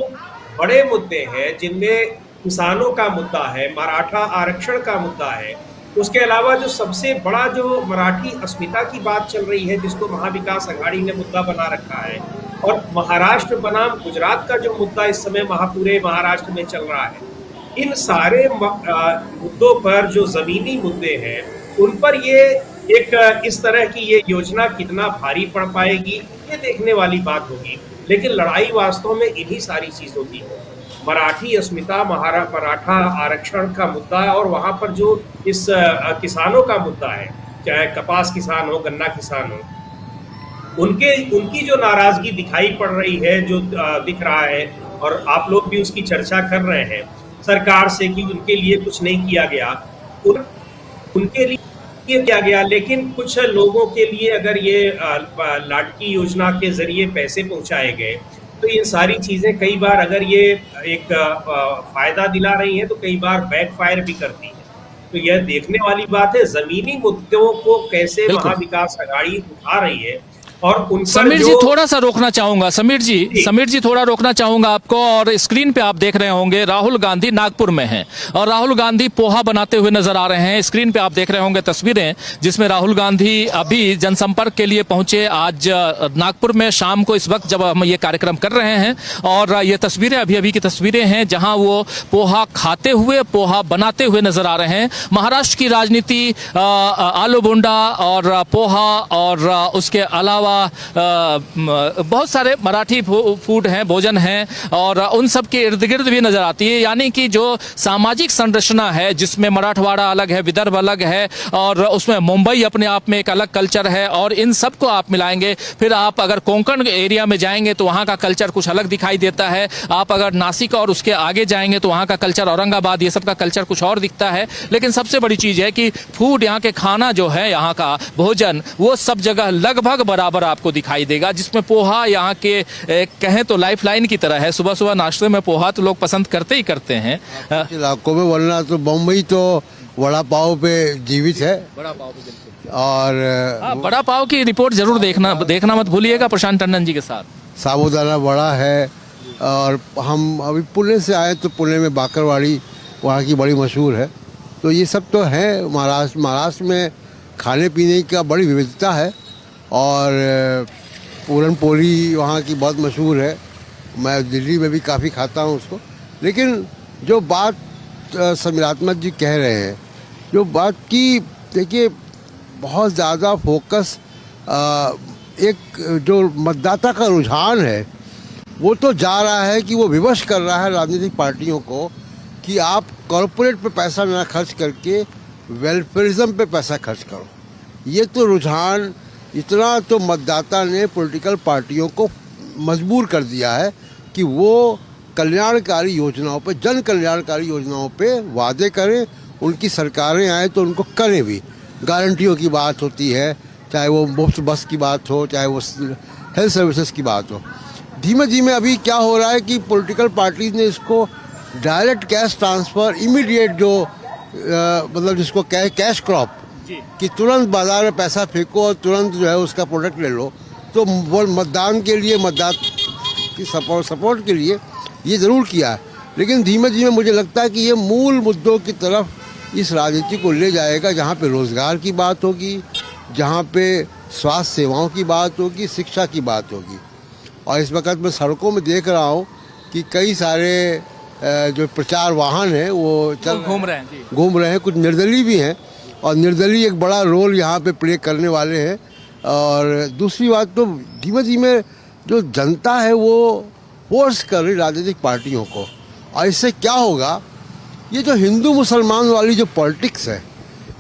बड़े मुद्दे हैं जिनमें किसानों का मुद्दा है, मराठा आरक्षण का मुद्दा है, उसके अलावा जो सबसे बड़ा जो मराठी अस्मिता की बात चल रही है जिसको महाविकास अघाड़ी ने मुद्दा बना रखा है, और महाराष्ट्र बनाम गुजरात का जो मुद्दा इस समय पूरे महाराष्ट्र में चल रहा है, इन सारे मुद्दों पर जो जमीनी मुद्दे हैं उन पर ये एक इस तरह की ये योजना कितना भारी पड़ पाएगी ये देखने वाली बात होगी। लेकिन लड़ाई वास्तव में इन्हीं सारी चीजों की है। मराठी अस्मिता, मराठा आरक्षण का मुद्दा है, और वहां पर जो इस किसानों का मुद्दा है, चाहे कपास किसान हो, गन्ना किसान हो, उनकी जो नाराजगी दिखाई पड़ रही है, जो दिख रहा है, और आप लोग भी उसकी चर्चा कर रहे हैं सरकार से कि उनके लिए कुछ नहीं किया गया, उनके लिए किया गया, लेकिन कुछ लोगों के लिए अगर ये लाडकी योजना के जरिए पैसे पहुंचाए गए तो ये सारी चीजें कई बार अगर ये एक फायदा दिला रही हैं तो कई बार बैकफायर भी करती है। तो यह देखने वाली बात है जमीनी मुद्दों को कैसे महाविकास आघाड़ी उठा रही है। और उन समीर जी थोड़ा सा रोकना चाहूंगा, समीर जी थोड़ा रोकना चाहूंगा आपको। और स्क्रीन पे आप देख रहे होंगे राहुल गांधी नागपुर में हैं और राहुल गांधी पोहा बनाते हुए नजर आ रहे हैं। स्क्रीन पे आप देख रहे होंगे तस्वीरें जिसमें राहुल गांधी अभी जनसंपर्क के लिए पहुंचे आज नागपुर में शाम को, इस वक्त जब हम ये कार्यक्रम कर रहे हैं। और ये तस्वीरें अभी की तस्वीरें हैं जहां वो पोहा खाते हुए, पोहा बनाते हुए नजर आ रहे हैं। महाराष्ट्र की राजनीति आलू बोंडा और पोहा और उसके अलावा बहुत सारे मराठी फूड हैं, भोजन हैं, और उन सब के इर्द गिर्द भी नजर आती है। यानी कि जो सामाजिक संरचना है जिसमें मराठवाड़ा अलग है, विदर्भ अलग है, और उसमें मुंबई अपने आप में एक अलग कल्चर है, और इन सब को आप मिलाएंगे, फिर आप अगर कोंकण एरिया में जाएंगे तो वहाँ का कल्चर कुछ अलग दिखाई देता है। आप अगर नासिक और उसके आगे जाएंगे तो वहाँ का कल्चर, औरंगाबाद, ये सब का कल्चर कुछ और दिखता है। लेकिन सबसे बड़ी चीज है कि फूड, यहाँ के खाना जो है, यहाँ का भोजन, वो सब जगह लगभग बराबर आपको दिखाई देगा। जिसमें पोहा यहाँ के कहें तो लाइफ लाइन की तरह है। सुबह सुबह नाश्ते में पोहा तो लोग पसंद करते ही करते हैं इलाकों में, वरना तो बम्बई तो वड़ा पाव पे जीवित है। बड़ा पाव पे बिल्कुल। और बड़ा पाव की रिपोर्ट जरूर देखना मत भूलिएगा प्रशांत टंडन जी के साथ। साबूदाना वड़ा है। और हम अभी पुणे से आए तो पुणे में बाकरवाड़ी वहाँ की बड़ी मशहूर है। तो ये सब तो है। महाराष्ट्र में खाने पीने का बड़ी विविधता है, और पूरन पोली वहाँ की बहुत मशहूर है। मैं दिल्ली में भी काफ़ी खाता हूँ उसको। लेकिन जो बात समीरात्मक जी कह रहे हैं, जो बात की, देखिए बहुत ज़्यादा फोकस एक जो मतदाता का रुझान है वो तो जा रहा है कि वो विवश कर रहा है राजनीतिक पार्टियों को कि आप कॉरपोरेट पे पैसा ना खर्च करके वेलफेयरिज्म पे पैसा खर्च करो। ये तो रुझान इतना तो मतदाता ने पॉलिटिकल पार्टियों को मजबूर कर दिया है कि वो कल्याणकारी योजनाओं पे, जन कल्याणकारी योजनाओं पे वादे करें, उनकी सरकारें आए तो उनको करें भी। गारंटियों की बात होती है, चाहे वो मुफ्त बस की बात हो, चाहे वो हेल्थ सर्विसेज की बात हो। धीमे धीमे अभी क्या हो रहा है कि पॉलिटिकल पार्टीज ने इसको डायरेक्ट कैश ट्रांसफ़र, इमीडिएट जो मतलब जिसको कैश क्रॉप, कि तुरंत बाजार में पैसा फेंको और तुरंत जो है उसका प्रोडक्ट ले लो, तो वो मतदान के लिए, मतदाता की सपोर्ट के लिए ये ज़रूर किया है। लेकिन धीमे धीमे मुझे लगता है कि ये मूल मुद्दों की तरफ इस राजनीति को ले जाएगा, जहाँ पे रोज़गार की बात होगी, जहाँ पे स्वास्थ्य सेवाओं की बात होगी, शिक्षा की बात होगी। और इस वक्त मैं सड़कों में देख रहा हूँ कि कई सारे जो प्रचार वाहन हैं वो घूम रहे हैं। कुछ निर्दलीय भी हैं, और निर्दलीय एक बड़ा रोल यहाँ पे प्ले करने वाले हैं। और दूसरी बात तो धीमे धीमे जो जनता है वो फोर्स कर रही राजनीतिक पार्टियों को। और इससे क्या होगा, ये जो हिंदू मुसलमान वाली जो पॉलिटिक्स है,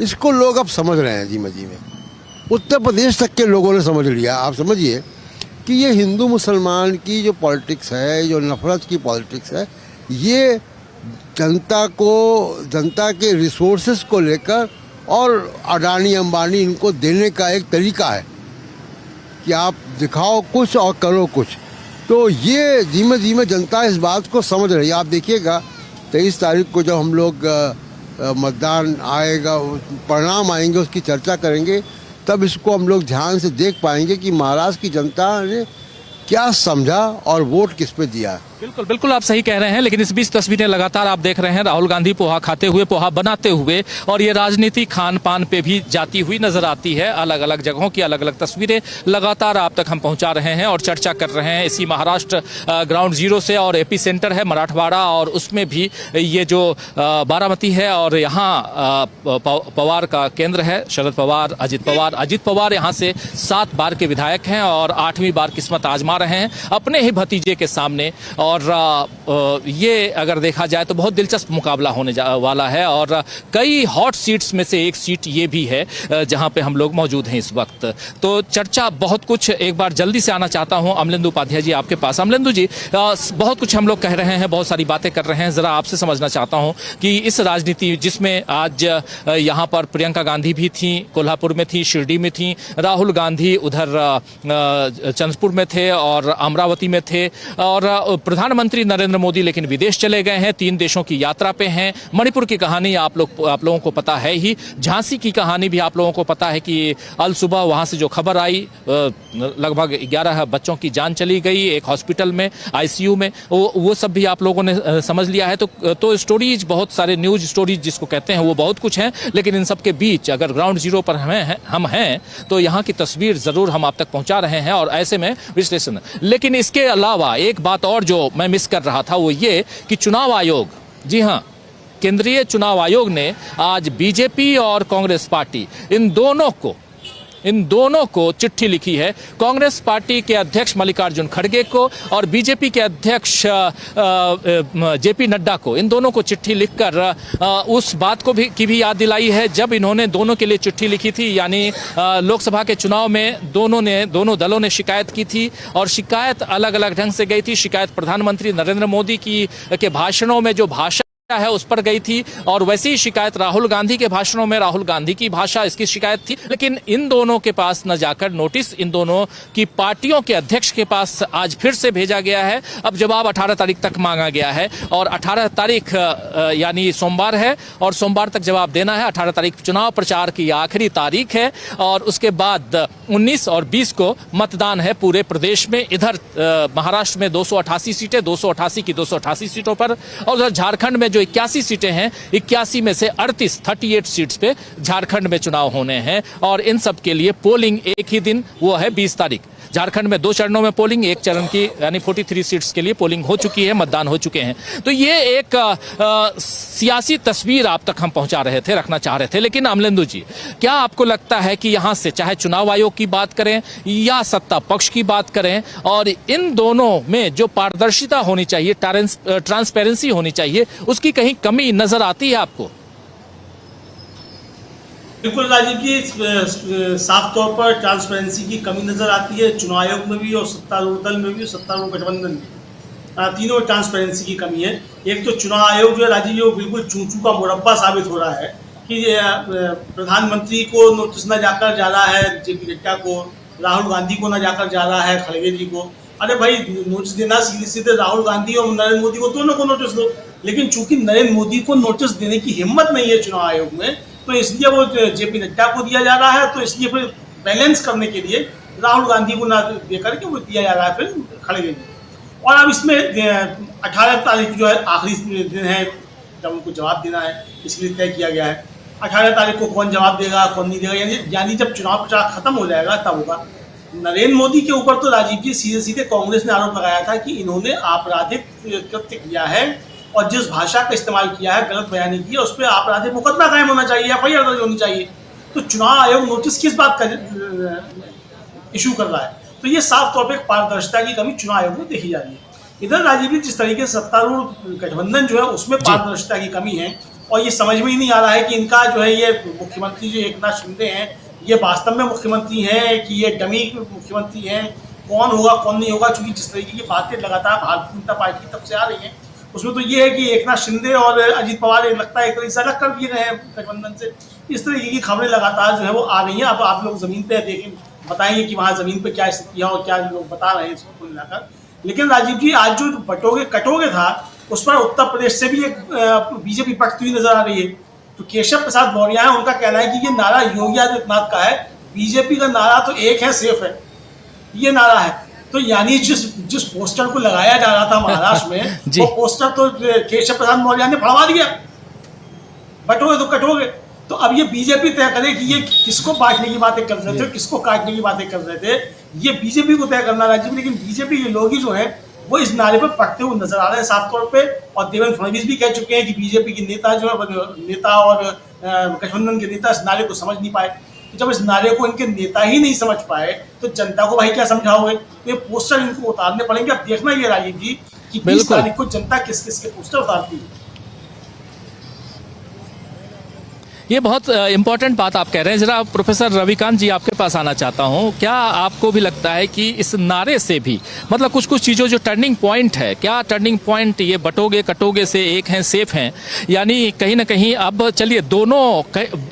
इसको लोग अब समझ रहे हैं धीमे धीमे। उत्तर प्रदेश तक के लोगों ने समझ लिया। आप समझिए कि ये हिंदू मुसलमान की जो पॉलिटिक्स है, जो नफरत की पॉलिटिक्स है, ये जनता के रिसोर्सेज को लेकर और अडानी अंबानी इनको देने का एक तरीका है कि आप दिखाओ कुछ और करो कुछ। तो ये धीमे धीमे जनता इस बात को समझ रही है। आप देखिएगा 23 तारीख को जब हम लोग मतदान आएगा, परिणाम आएंगे, उसकी चर्चा करेंगे, तब इसको हम लोग ध्यान से देख पाएंगे कि महाराष्ट्र की जनता ने क्या समझा और वोट किस पे दिया। बिल्कुल बिल्कुल आप सही कह रहे हैं, लेकिन इस बीच तस्वीरें लगातार आप देख रहे हैं राहुल गांधी पोहा खाते हुए, पोहा बनाते हुए, और ये राजनीति खान पान पे भी जाती हुई नजर आती है। अलग अलग जगहों की अलग अलग तस्वीरें लगातार आप तक हम पहुंचा रहे हैं और चर्चा कर रहे हैं इसी महाराष्ट्र ग्राउंड जीरो से। और एपी सेंटर है मराठवाड़ा, और उसमें भी ये जो बारामती है, और यहाँ पवार का केंद्र है, शरद पवार, अजित पवार यहाँ से 7 बार के विधायक हैं और 8वीं बार किस्मत आजमा रहे हैं अपने ही भतीजे के सामने। और ये अगर देखा जाए तो बहुत दिलचस्प मुकाबला होने वाला है, और कई हॉट सीट्स में से एक सीट ये भी है जहां पे हम लोग मौजूद हैं इस वक्त। तो चर्चा बहुत कुछ, एक बार जल्दी से आना चाहता हूं अमलेंदु उपाध्याय जी आपके पास। अमलेंदु जी, बहुत कुछ हम लोग कह रहे हैं, बहुत सारी बातें कर रहे हैं, जरा आपसे समझना चाहता हूं कि इस राजनीति जिसमें आज यहाँ पर प्रियंका गांधी भी थी, कोल्हापुर में थी, शिरडी में थी, राहुल गांधी उधर चंद्रपुर में थे और अमरावती में थे, और प्रधानमंत्री नरेंद्र मोदी लेकिन विदेश चले गए हैं, 3 देशों की यात्रा पे हैं। मणिपुर की कहानी आप लोगों को पता है ही, झांसी की कहानी भी आप लोगों को पता है कि अल सुबह वहां से जो खबर आई, लगभग 11 बच्चों की जान चली गई एक हॉस्पिटल में, आईसीयू में, वो सब भी आप लोगों ने समझ लिया है। तो स्टोरीज, बहुत सारे न्यूज स्टोरीज जिसको कहते हैं, वो बहुत कुछ हैं, लेकिन इन सब के बीच अगर ग्राउंड जीरो पर हम हैं तो यहाँ की तस्वीर जरूर हम आप तक पहुंचा रहे हैं, और ऐसे में विश्लेषण। लेकिन इसके अलावा एक बात और जो मैं मिस कर रहा था वो ये कि चुनाव आयोग, जी हाँ, केंद्रीय चुनाव आयोग ने आज बीजेपी और कांग्रेस पार्टी इन दोनों को चिट्ठी लिखी है। कांग्रेस पार्टी के अध्यक्ष मल्लिकार्जुन खड़गे को और बीजेपी के अध्यक्ष जेपी नड्डा को, इन दोनों को चिट्ठी लिखकर उस बात को की भी याद दिलाई है जब इन्होंने दोनों के लिए चिट्ठी लिखी थी, यानी लोकसभा के चुनाव में दोनों दलों ने शिकायत की थी, और शिकायत अलग अलग ढंग से गई थी। शिकायत प्रधानमंत्री नरेंद्र मोदी के भाषणों में जो भाषा है उस पर गई थी, और वैसी ही शिकायत राहुल गांधी के भाषणों में राहुल गांधी की भाषा, इसकी शिकायत थी। लेकिन इन दोनों के पास न जाकर नोटिस इन दोनों की पार्टियों के अध्यक्ष के पास आज फिर से भेजा गया है। अब जवाब 18 तारीख तक मांगा गया है, और 18 तारीख यानी सोमवार है, और सोमवार तक जवाब देना है। 18 तारीख चुनाव प्रचार की आखिरी तारीख है, और उसके बाद 19 और 20 को मतदान है पूरे प्रदेश में। इधर महाराष्ट्र में 288 सीटें, 288 की 288 सीटों पर, और उधर झारखंड में 81 सीटें हैं, 81 में से 38 सीट्स पे झारखंड में चुनाव होने हैं, और इन सब के लिए पोलिंग एक ही दिन, वो है 20 तारीख। झारखंड में 2 चरणों में पोलिंग, 1 चरण की यानी 43 सीट्स के लिए पोलिंग हो चुकी है, मतदान हो चुके हैं। तो ये एक सियासी तस्वीर आप तक हम पहुंचा रहे थे, रखना चाह रहे थे। लेकिन अमलेंदु जी, क्या आपको लगता है कि यहां से चाहे चुनाव आयोग की बात करें या सत्ता पक्ष की बात करें, और इन दोनों में जो पारदर्शिता होनी चाहिए, ट्रांसपेरेंसी होनी चाहिए, उसकी कहीं कमी नजर आती है आपको? बिल्कुल राजीव जी, साफ तौर पर ट्रांसपेरेंसी की कमी नजर आती है चुनाव आयोग में भी, और सत्तारूढ़ दल में भी, सत्तारूढ़ गठबंधन में, तीनों ट्रांसपेरेंसी की कमी है। एक तो चुनाव आयोग जो है राजीव जी, वो बिल्कुल चूचू का मुरब्बा साबित हो रहा है कि प्रधानमंत्री को नोटिस न जाकर जा रहा है जेपी नड्डा को, राहुल गांधी को न जाकर जा रहा है खड़गे जी को। अरे भाई, नोटिस देना सीधे सीधे राहुल गांधी और नरेंद्र मोदी को, दोनों को नोटिस दो। लेकिन चूंकि नरेंद्र मोदी को नोटिस देने की हिम्मत नहीं है चुनाव आयोग में, तो इसलिए वो जेपी नड्डा को दिया जा रहा है। तो इसलिए फिर बैलेंस करने के लिए राहुल गांधी को ना देकर के वो दिया जा रहा है फिर खड़गे जी। और अब इसमें 18 तारीख जो है आखिरी दिन है जब उनको जवाब देना है, इसलिए तय किया गया है। 18 तारीख को कौन जवाब देगा, कौन नहीं देगा, यानी जब चुनाव प्रचार खत्म हो जाएगा तब होगा। नरेंद्र मोदी के ऊपर तो राजीव जी सीधे सीधे कांग्रेस ने आरोप लगाया था कि इन्होंने आपराधिक कृत्य किया है, और जिस भाषा का इस्तेमाल किया है, गलत बयानी की है, उस पर आपराधिक मुकदमा कायम होना चाहिए, एफआईआर दर्ज होनी चाहिए। तो चुनाव आयोग नोटिस किस बात का इशू कर रहा है? तो ये साफ तौर पर पारदर्शिता की कमी चुनाव आयोग में देखी जा रही है। इधर राजीव जी, जिस तरीके से सत्तारूढ़ गठबंधन जो है उसमें पारदर्शिता की कमी है, और ये समझ में ही नहीं आ रहा है कि इनका जो है ये मुख्यमंत्री जो एकनाथ शिंदे हैं, ये वास्तव में मुख्यमंत्री हैं कि ये डमी मुख्यमंत्री हैं, कौन होगा कौन नहीं होगा। चूंकि जिस तरीके की बातें लगातार भारतीय जनता पार्टी की तरफ से आ रही हैं, उसमें तो ये है कि एकनाथ शिंदे और अजित पवार लगता है एक तरीके से अलग कर दिए गए हैं गठबंधन से। इस तरीके की खबरें लगातार जो है वो आ रही हैं। अब आप लोग जमीन पे देखें, बताएंगे कि वहाँ जमीन पे क्या स्थिति है और क्या लोग बता रहे हैं इसको कुल मिलाकर। लेकिन राजीव जी, आज जो कटोगे था, उस पर उत्तर प्रदेश से भी एक बीजेपी पटती हुई नजर आ रही है। तो केशव प्रसाद मौर्य है, उनका कहना है कि ये नारा योगी आदित्यनाथ का है, बीजेपी का नारा तो एक है, सेफ है, ये नारा है। तो यानी जिस जिस पोस्टर को लगाया जा रहा था महाराष्ट्र में जी। वो पोस्टर तो केशव प्रसाद मौर्य ने फड़वा दिया, बटोगे तो कटोगे। तो अब ये बीजेपी तय करे कि ये किसको बांटने की बातें कर रहे थे, किसको काटने की बातें कर रहे थे, ये बीजेपी को तय करना राज्य में। लेकिन बीजेपी के लोग ही जो है वो इस नारे पर पड़ते हुए नजर आ रहे हैं साफ तौर पे। और देवेंद्र फडणवीस भी कह चुके हैं कि बीजेपी के नेता जो है, नेता और गठबंधन के नेता इस नारे को समझ नहीं पाए। तो जब इस नारे को इनके नेता ही नहीं समझ पाए तो जनता को भाई क्या समझाओगे? तो ये पोस्टर इनको उतारने पड़ेंगे। अब देखना ये राजीव जी कि 20 तारीख को जनता किस किस के पोस्टर उतारती है। ये बहुत इंपॉर्टेंट बात आप कह रहे हैं। जरा प्रोफेसर रविकांत जी आपके पास आना चाहता हूं। क्या आपको भी लगता है कि इस नारे से भी मतलब कुछ कुछ चीज़ों जो टर्निंग पॉइंट है, क्या टर्निंग पॉइंट ये बटोगे कटोगे से एक हैं सेफ हैं, यानी कहीं ना कहीं अब चलिए दोनों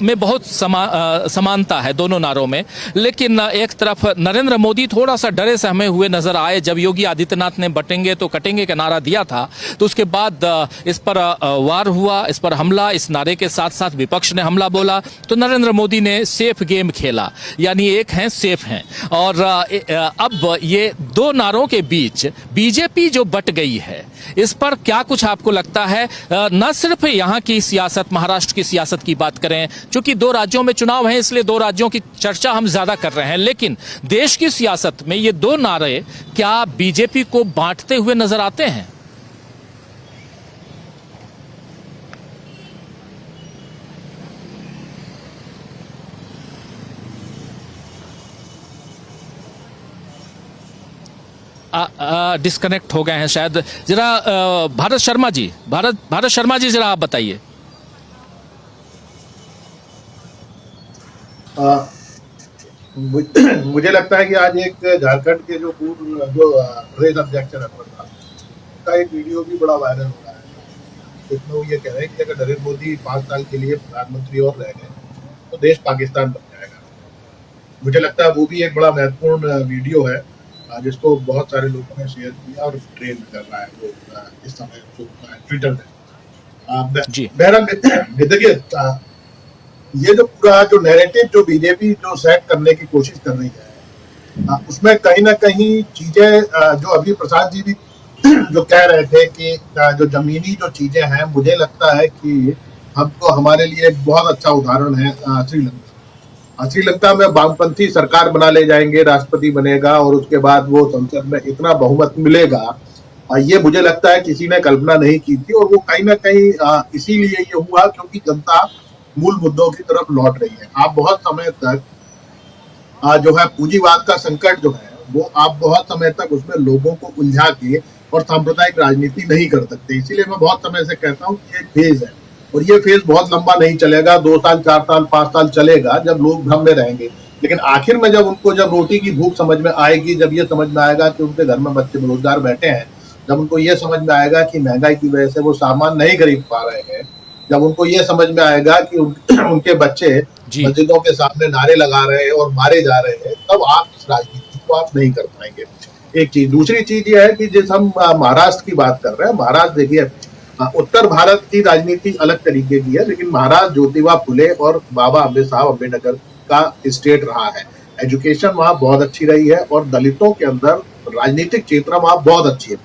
में बहुत समानता है दोनों नारों में, लेकिन एक तरफ नरेंद्र मोदी थोड़ा सा डरे सहमे हुए नजर आए जब योगी आदित्यनाथ ने बटेंगे तो कटेंगे का नारा दिया था, तो उसके बाद इस पर वार हुआ, इस पर हमला, इस नारे के साथ साथ विपक्ष ने हमला बोला, तो नरेंद्र मोदी ने सेफ गेम खेला, यानी एक हैं सेफ हैं। और अब ये दो नारों के बीच बीजेपी जो बट गई है, इस पर क्या कुछ आपको लगता है? न सिर्फ यहाँ की सियासत, महाराष्ट्र की सियासत की बात करें, चूंकि दो राज्यों में चुनाव है इसलिए दो राज्यों की चर्चा हम ज्यादा कर रहे हैं, लेकिन देश की सियासत में ये दो नारे क्या बीजेपी को बांटते हुए नजर आते हैं? डिस्कनेक्ट हो गए हैं शायद। जरा भारत शर्मा जी जरा आप बताइए। मुझे लगता है कि आज एक झारखंड के जो पूर्व प्रदेश अध्यक्ष रघुवर का एक वीडियो भी बड़ा वायरल हो रहा है। इसमें वो ये कह रहे हैं कि अगर नरेंद्र मोदी 5 साल के लिए प्रधानमंत्री और रह गए तो देश पाकिस्तान बन जाएगा। मुझे लगता है वो भी एक बड़ा महत्वपूर्ण वीडियो है जिसको बहुत सारे लोगों ने शेयर किया और ट्रेंड कर रहा है वो इस समय ट्विटर में। बहरहाल देखिए, ये जो पूरा जो नैरेटिव जो बीजेपी जो सेट करने की कोशिश कर रही है, उसमें कहीं ना कहीं चीजें जो अभी प्रसाद जी भी जो कह रहे थे कि जो जमीनी जो चीजें हैं, मुझे लगता है कि हमको हमारे लिए एक बहुत अच्छा उदाहरण है श्रीलंका। श्रीलंका में वामपंथी सरकार बना ले जाएंगे, राष्ट्रपति बनेगा और उसके बाद वो संसद में इतना बहुमत मिलेगा, ये मुझे लगता है किसी ने कल्पना नहीं की थी। और वो कहीं ना कहीं इसीलिए ये हुआ क्योंकि जनता मूल मुद्दों की तरफ लौट रही है। आप बहुत समय तक जो है पूंजीवाद का संकट जो है वो आप बहुत समय तक उसमें लोगों को उलझा के और सांप्रदायिक राजनीति नहीं कर सकते। इसीलिए मैं बहुत समय से कहता हूँ कि एक फेज है और ये फेज बहुत लंबा नहीं चलेगा, 2 साल 4 साल 5 साल चलेगा जब लोग भ्रम में रहेंगे। लेकिन आखिर में जब उनको जब रोटी की भूख समझ में आएगी, जब ये समझ में आएगा कि उनके घर में बच्चे बेरोजगार बैठे हैं, जब उनको ये समझ में आएगा कि महंगाई की वजह से वो सामान नहीं खरीद पा रहे हैं, जब उनको ये समझ में आएगा कि उनके बच्चे मस्जिदों के सामने नारे लगा रहे हैं और मारे जा रहे हैं, तब आप इस राजनीति को आप नहीं कर पाएंगे। एक चीज, दूसरी चीज ये है कि जिस हम महाराष्ट्र की बात कर रहे हैं, महाराष्ट्र देखिए उत्तर भारत की राजनीति अलग तरीके की है, लेकिन महाराष्ट्र ज्योतिबा फुले और बाबा साहब अम्बेडकर का स्टेट रहा है। एजुकेशन वहाँ बहुत अच्छी रही है और दलितों के अंदर राजनीतिक चेतना वहाँ बहुत अच्छी है।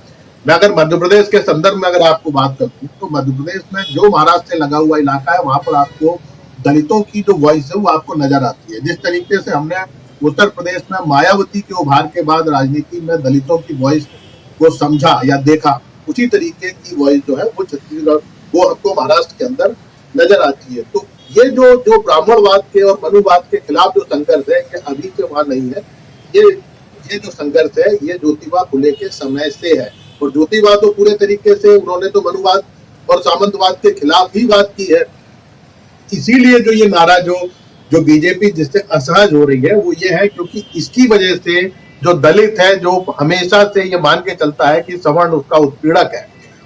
मैं अगर मध्य प्रदेश के संदर्भ में अगर आपको बात करूँ तो मध्य प्रदेश में जो महाराष्ट्र से लगा हुआ इलाका है, वहां पर आपको दलितों की जो वॉइस है वो आपको नजर आती है। जिस तरीके से हमने उत्तर प्रदेश में मायावती के उभार के बाद राजनीति में दलितों की वॉइस को समझा या देखा, उसी तरीके की वॉइस जो है वो छत्तीसगढ़ वो हमको महाराष्ट्र के अंदर नजर आती है। तो ये जो ब्राह्मणवाद के और मनुवाद के खिलाफ जो संघर्ष है, ये अभी से वहां नहीं है। ये जो संघर्ष है ये ज्योतिबा फुले के समय से है और ज्योतिबा तो पूरे तरीके से उन्होंने तो मनुवाद और सामंतवाद के खिलाफ ही बात की है। इसीलिए जो ये नारा जो बीजेपी जिससे असहज हो रही है वो ये है क्योंकि इसकी वजह से जो दलित है, जो हमेशा से ये मान के चलता है कि सवर्ण उसका उत्पीड़क है,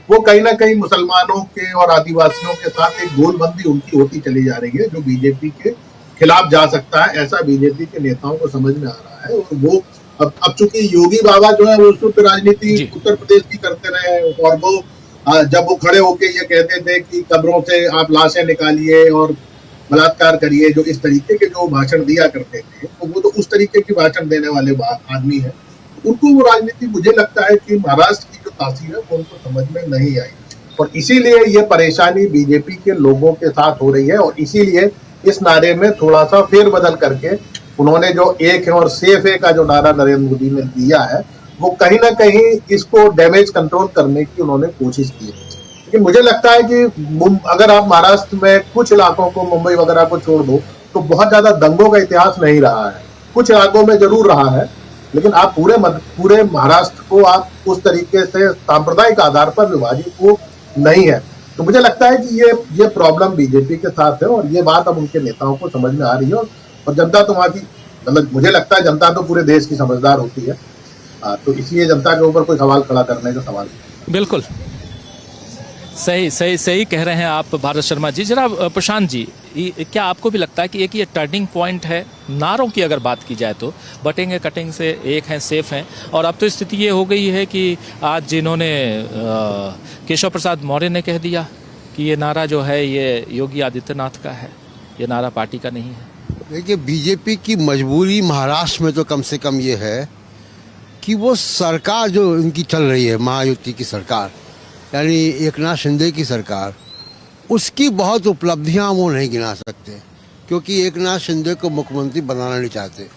वो कहीं ना कहीं मुसलमानों के और आदिवासियों के साथ एक गोलबंदी उनकी होती चली जा रही है, जो बीजेपी के खिलाफ जा सकता है, ऐसा बीजेपी के नेताओं को समझ में आ रहा है। और वो अब चूंकि योगी बाबा जो है वो शुद्ध राजनीति उत्तर प्रदेश की करते रहे और वो जब वो खड़े होके ये कहते थे कि कब्रों से आप लाशें निकालिए और बलात्कार करिए, जो इस तरीके के जो भाषण दिया करते थे, तो वो तो उस तरीके की भाषण देने वाले आदमी है। उनको वो राजनीति मुझे लगता है कि महाराष्ट्र की जो तासीर है वो उनको समझ में नहीं आई, और इसीलिए ये परेशानी बीजेपी के लोगों के साथ हो रही है। और इसीलिए इस नारे में थोड़ा सा फेरबदल करके उन्होंने जो एक है और सेफ है का जो नारा नरेंद्र मोदी ने दिया है, वो कहीं ना कहीं इसको डैमेज कंट्रोल करने की उन्होंने कोशिश की है। लेकिन मुझे लगता है कि अगर आप महाराष्ट्र में कुछ इलाकों को, मुंबई वगैरह को छोड़ दो, तो बहुत ज्यादा दंगों का इतिहास नहीं रहा है। कुछ इलाकों में जरूर रहा है, लेकिन आप पूरे महाराष्ट्र को आप उस तरीके से सांप्रदायिक आधार पर विभाजित वो नहीं है। तो मुझे लगता है कि ये प्रॉब्लम बीजेपी के साथ है, और ये बात अब उनके नेताओं को समझ में आ रही है। और जनता तो वहाँ की, मतलब मुझे लगता है जनता तो पूरे देश की समझदार होती है, तो इसलिए जनता के ऊपर कोई सवाल खड़ा करने का सवाल नहीं। बिल्कुल सही कह रहे हैं आप भारत शर्मा जी। जरा प्रशांत जी, क्या आपको भी लगता है कि एक ये टर्निंग पॉइंट है नारों की अगर बात की जाए तो? बटेंगे कटिंग से एक हैं, सेफ हैं, और अब तो स्थिति ये हो गई है कि आज जिन्होंने केशव प्रसाद मौर्य ने कह दिया कि ये नारा जो है ये योगी आदित्यनाथ का है, ये नारा पार्टी का नहीं है। देखिए, बीजेपी की मजबूरी महाराष्ट्र में तो कम से कम ये है कि वो सरकार जो उनकी चल रही है, महायुति की सरकार, यानी एकनाथ शिंदे की सरकार, उसकी बहुत उपलब्धियां वो नहीं गिना सकते, क्योंकि एकनाथ शिंदे को मुख्यमंत्री बनाना नहीं चाहते।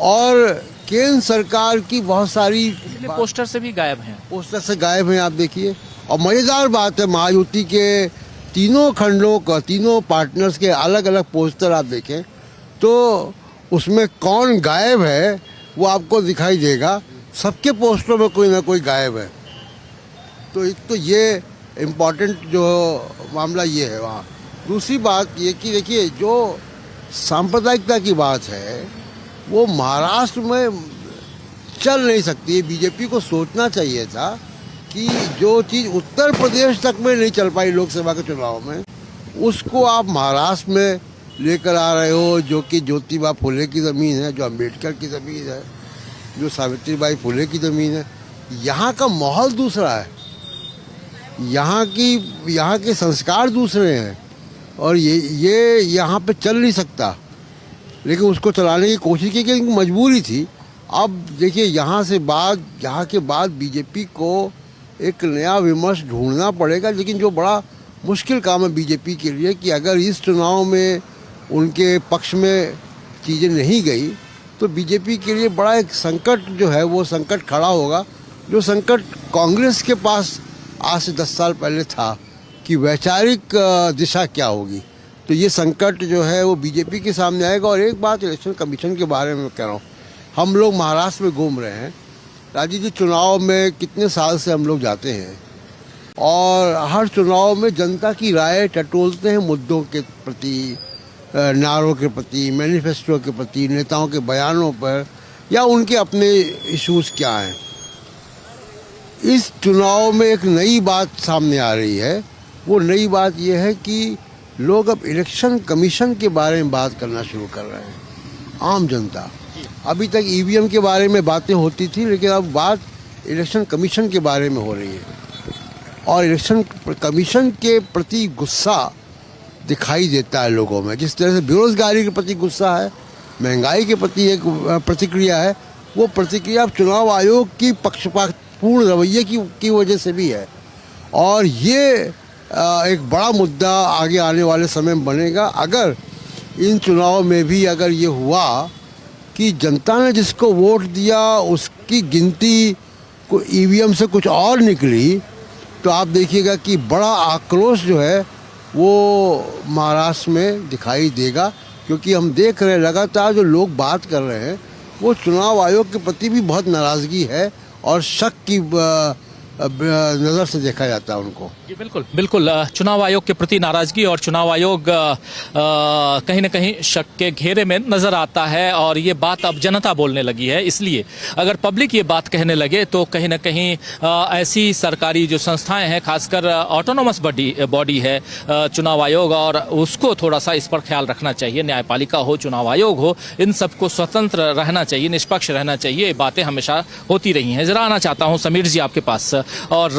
और केंद्र सरकार की बहुत सारी पोस्टर से भी गायब हैं, पोस्टर से गायब हैं, आप देखिए। और मजेदार बात है, महायुति के तीनों खंडों का, तीनों पार्टनर्स के अलग अलग पोस्टर आप देखें तो उसमें कौन गायब है वो आपको दिखाई देगा। सबके पोस्टरों में कोई ना कोई गायब है। तो एक तो ये इम्पोर्टेंट जो मामला ये है वहाँ। दूसरी बात ये कि देखिए, जो सांप्रदायिकता की बात है वो महाराष्ट्र में चल नहीं सकती। बीजेपी को सोचना चाहिए था कि जो चीज़ उत्तर प्रदेश तक में नहीं चल पाई लोकसभा के चुनाव में, उसको आप महाराष्ट्र में लेकर आ रहे हो, जो कि ज्योतिबा फुले की ज़मीन है, जो अम्बेडकर की ज़मीन है, जो सावित्रीबाई फुले की ज़मीन है। यहाँ का माहौल दूसरा है, यहाँ के संस्कार दूसरे हैं, और ये यहाँ पे चल नहीं सकता। लेकिन उसको चलाने की कोशिश की, क्योंकि मजबूरी थी। अब देखिए, यहाँ के बाद बीजेपी को एक नया विमर्श ढूंढना पड़ेगा, लेकिन जो बड़ा मुश्किल काम है बीजेपी के लिए कि अगर इस चुनाव में उनके पक्ष में चीज़ें नहीं गई तो बीजेपी के लिए बड़ा एक संकट जो है वो संकट खड़ा होगा, जो संकट कांग्रेस के पास आज से 10 साल पहले था कि वैचारिक दिशा क्या होगी। तो ये संकट जो है वो बीजेपी के सामने आएगा। और एक बात इलेक्शन कमीशन के बारे में कह रहा हूँ, हम लोग महाराष्ट्र में घूम रहे हैं, राजीव जी, चुनाव में कितने साल से हम लोग जाते हैं, और हर चुनाव में जनता की राय टटोलते हैं मुद्दों के प्रति, नारों के प्रति, मैनिफेस्टो के प्रति, नेताओं के बयानों पर, या उनके अपने इश्यूज क्या हैं। इस चुनाव में एक नई बात सामने आ रही है। वो नई बात यह है कि लोग अब इलेक्शन कमीशन के बारे में बात करना शुरू कर रहे हैं। आम जनता, अभी तक ईवीएम के बारे में बातें होती थी, लेकिन अब बात इलेक्शन कमीशन के बारे में हो रही है, और इलेक्शन कमीशन के प्रति गुस्सा दिखाई देता है लोगों में। जिस तरह से बेरोजगारी के प्रति गुस्सा है, महंगाई के प्रति एक प्रतिक्रिया है, वो प्रतिक्रिया अब चुनाव आयोग की पक्षपातपूर्ण रवैये की वजह से भी है। और ये एक बड़ा मुद्दा आगे आने वाले समय में बनेगा। अगर इन चुनाव में भी अगर ये हुआ कि जनता ने जिसको वोट दिया उसकी गिनती को ईवीएम से कुछ और निकली, तो आप देखिएगा कि बड़ा आक्रोश जो है वो महाराष्ट्र में दिखाई देगा। क्योंकि हम देख रहे हैं लगातार जो लोग बात कर रहे हैं वो चुनाव आयोग के प्रति भी बहुत नाराज़गी है, और शक की नज़र से देखा जाता है उनको। जी बिल्कुल बिल्कुल, चुनाव आयोग के प्रति नाराजगी, और चुनाव आयोग कहीं न कहीं शक के घेरे में नजर आता है। और ये बात अब जनता बोलने लगी है, इसलिए अगर पब्लिक ये बात कहने लगे तो कहीं न कहीं ऐसी सरकारी जो संस्थाएं हैं, खासकर ऑटोनोमस बॉडी है चुनाव आयोग, और उसको थोड़ा सा इस पर ख्याल रखना चाहिए। न्यायपालिका हो, चुनाव आयोग हो, इन सबको स्वतंत्र रहना चाहिए, निष्पक्ष रहना चाहिए। ये बातें हमेशा होती रही हैं। जरा आना चाहता हूँ समीर जी आपके पास। और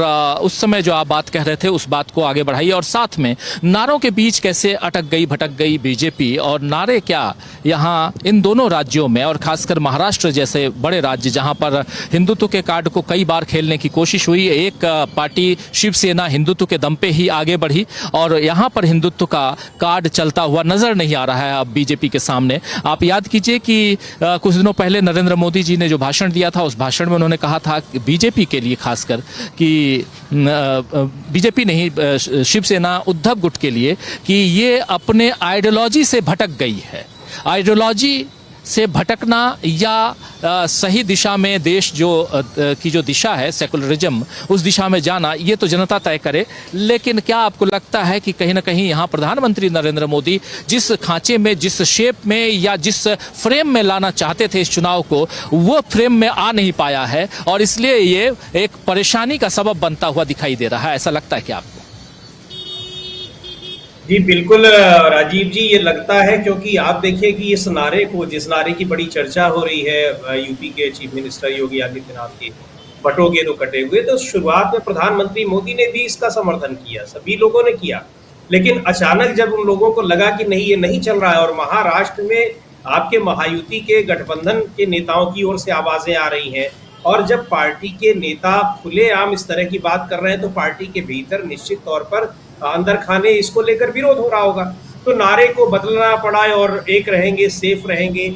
उस समय जो आप बात कह रहे थे उस बात को आगे बढ़ाइए, और साथ में नारों के बीच कैसे अटक गई भटक गई बीजेपी, और नारे क्या यहाँ इन दोनों राज्यों में, और खासकर महाराष्ट्र जैसे बड़े राज्य जहाँ पर हिंदुत्व के कार्ड को कई बार खेलने की कोशिश हुई। एक पार्टी शिवसेना हिंदुत्व के दम पे ही आगे बढ़ी और यहाँ पर हिंदुत्व का कार्ड चलता हुआ नजर नहीं आ रहा है अब बीजेपी के सामने। आप याद कीजिए कि कुछ दिनों पहले नरेंद्र मोदी जी ने जो भाषण दिया था, उस भाषण में उन्होंने कहा था कि बीजेपी के लिए खासकर कि बीजेपी नहीं, शिवसेना उद्धव गुट के लिए, कि ये अपने आइडियोलॉजी से भटक गई है। आइडियोलॉजी से भटकना या सही दिशा में देश की जो दिशा है सेकुलरिज्म, उस दिशा में जाना, ये तो जनता तय करे। लेकिन क्या आपको लगता है कि कहीं ना कहीं यहाँ प्रधानमंत्री नरेंद्र मोदी जिस खांचे में, जिस शेप में या जिस फ्रेम में लाना चाहते थे इस चुनाव को, वो फ्रेम में आ नहीं पाया है और इसलिए ये एक परेशानी का सबब बनता हुआ दिखाई दे रहा है, ऐसा लगता है क्या आपको? जी बिल्कुल राजीव जी, ये लगता है क्योंकि आप देखिए कि इस नारे को, जिस नारे की बड़ी चर्चा हो रही है यूपी के चीफ मिनिस्टर योगी आदित्यनाथ के, बटोगे तो कटे हुए, तो शुरुआत में प्रधानमंत्री मोदी ने भी इसका समर्थन किया, सभी लोगों ने किया। लेकिन अचानक जब उन लोगों को लगा कि नहीं, ये नहीं चल रहा है, और महाराष्ट्र में आपके महायुति के गठबंधन के नेताओं की ओर से आवाजें आ रही हैं, और जब पार्टी के नेता खुलेआम इस तरह की बात कर रहे हैं तो पार्टी के भीतर निश्चित तौर पर अंदर खाने इसको लेकर विरोध हो रहा होगा, तो नारे को बदलना पड़ा और एक रहेंगे, सेफ रहेंगे।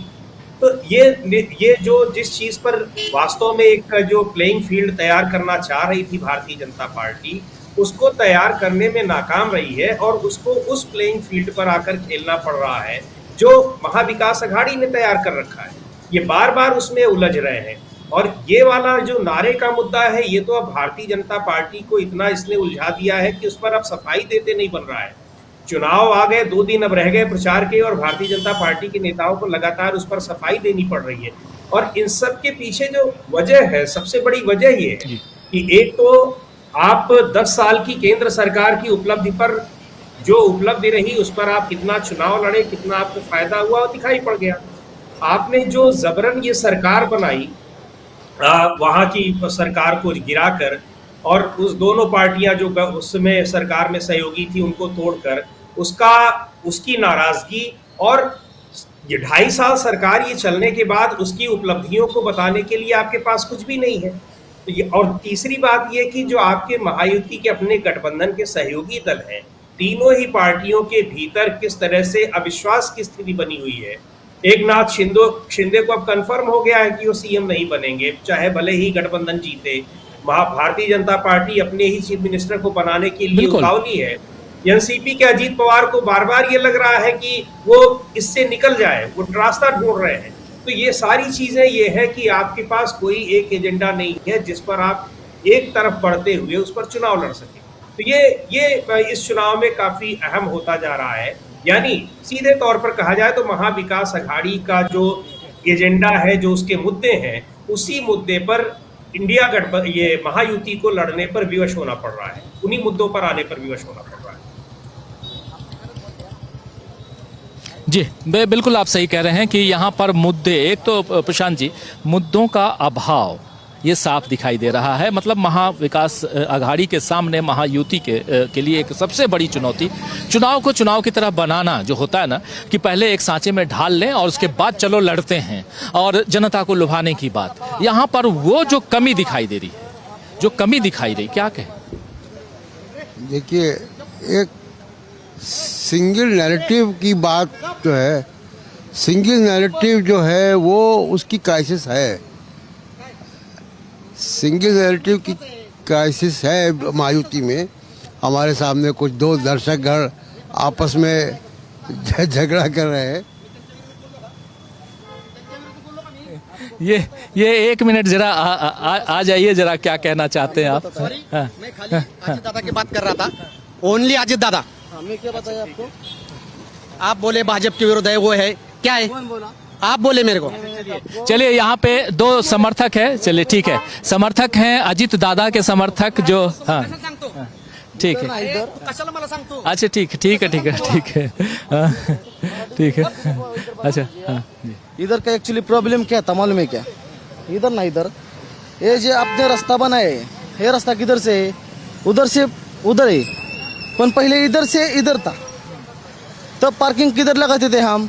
तो ये जो जिस चीज पर वास्तव में एक जो प्लेइंग फील्ड तैयार करना चाह रही थी भारतीय जनता पार्टी, उसको तैयार करने में नाकाम रही है और उसको उस प्लेइंग फील्ड पर आकर खेलना पड़ रहा है जो महाविकास अघाड़ी ने तैयार कर रखा है। ये बार बार उसमें उलझ रहे हैं, और ये वाला जो नारे का मुद्दा है, ये तो अब भारतीय जनता पार्टी को इतना इसने उलझा दिया है कि उस पर अब सफाई देते नहीं बन रहा है। चुनाव आ गए, 2 दिन अब रह गए प्रचार के, और भारतीय जनता पार्टी के नेताओं को लगातार उस पर सफाई देनी पड़ रही है। और इन सब के पीछे जो वजह है, सबसे बड़ी वजह ये है कि एक तो आप 10 साल की केंद्र सरकार की उपलब्धि पर, जो उपलब्धि रही उस पर आप कितना चुनाव लड़े, कितना आपको फायदा हुआ दिखाई पड़ गया। आपने जो जबरन ये सरकार बनाई, वहां की सरकार को गिराकर, और उस दोनों पार्टियां जो उस समय सरकार में सहयोगी थी उनको तोड़कर, उसकी नाराजगी, और ये 2.5 साल सरकार ये चलने के बाद उसकी उपलब्धियों को बताने के लिए आपके पास कुछ भी नहीं है। तो ये, और तीसरी बात ये कि जो आपके महायुति के अपने गठबंधन के सहयोगी दल हैं, तीनों ही पार्टियों के भीतर किस तरह से अविश्वास की स्थिति बनी हुई है। एकनाथ शिंदे को अब कंफर्म हो गया है कि वो सीएम नहीं बनेंगे, चाहे भले ही गठबंधन जीते। भारतीय जनता पार्टी अपने ही चीफ मिनिस्टर को बनाने के लिए उतावली है। एनसीपी के अजीत पवार को बार बार ये लग रहा है कि वो इससे निकल जाए, वो रास्ता ढूंढ रहे हैं। तो ये सारी चीजें ये है कि आपके पास कोई एक एजेंडा नहीं है जिस पर आप एक तरफ बढ़ते हुए उस पर चुनाव लड़ सके। तो ये इस चुनाव में काफी अहम होता जा रहा है। यानी सीधे तौर पर कहा जाए तो महाविकास अघाड़ी का जो एजेंडा है, जो उसके मुद्दे हैं, उसी मुद्दे पर इंडिया गठबंधन, ये महायुति को लड़ने पर विवश होना पड़ रहा है, उन्हीं मुद्दों पर आने पर विवश होना पड़ रहा है। जी बिल्कुल आप सही कह रहे हैं कि यहाँ पर मुद्दे, एक तो प्रशांत जी, मुद्दों का अभाव ये साफ दिखाई दे रहा है। मतलब महाविकास अघाड़ी के सामने महायुति के लिए एक सबसे बड़ी चुनौती चुनाव को चुनाव की तरह बनाना जो होता है ना, कि पहले एक सांचे में ढाल लें और उसके बाद चलो लड़ते हैं और जनता को लुभाने की बात, यहाँ पर वो जो कमी दिखाई दे रही है, क्या कहें? देखिए, एक सिंगल नैरेटिव की बात जो है, सिंगल नैरेटिव जो है वो उसकी क्राइसिस है। सिंगल नैरेटिव की क्राइसिस है मायावती में। हमारे सामने कुछ 2 दर्शकगण आपस में झगड़ा कर रहे हैं। ये 1 मिनट जरा आ जाइए, जरा क्या कहना चाहते हैं आप? मैं खाली अजित दादा की बात कर रहा था, ओनली अजित दादा। हमने क्या बताया आपको? आप बोले भाजपा के विरुद्ध है, वो है क्या है? कौन बोला? आप बोले मेरे को। चलिए, यहाँ पे 2 समर्थक है, चलिए ठीक है, समर्थक हैं अजित दादा के समर्थक जो, हाँ ठीक है, अच्छा ठीक है अच्छा, हाँ इधर का एक्चुअली प्रॉब्लम क्या था मालूम है क्या? इधर ना, इधर ये जो आपने रास्ता बनाए ये रास्ता किधर से है, उधर से उधर है, पण पहले इधर से इधर था। तब पार्किंग किधर लगाते थे हम,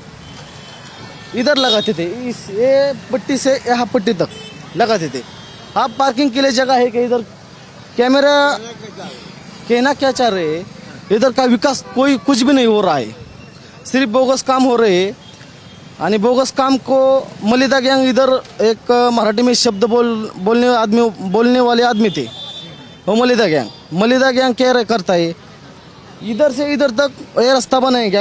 इधर लगाते थे, इस ये पट्टी से यहाँ पट्टी तक लगाते थे। अब पार्किंग के लिए जगह है कि इधर कैमरा कहना क्या चाह रहे हैं, इधर का विकास कोई कुछ भी नहीं हो रहा है, सिर्फ बोगस काम हो रहे हैं। आणि बोगस काम को मलिदा गैंग, इधर एक मराठी में शब्द बोलने वाले आदमी थे, वो मलिदा गैंग क्या करता है, इधर से इधर तक ये रास्ता बनाएंगे।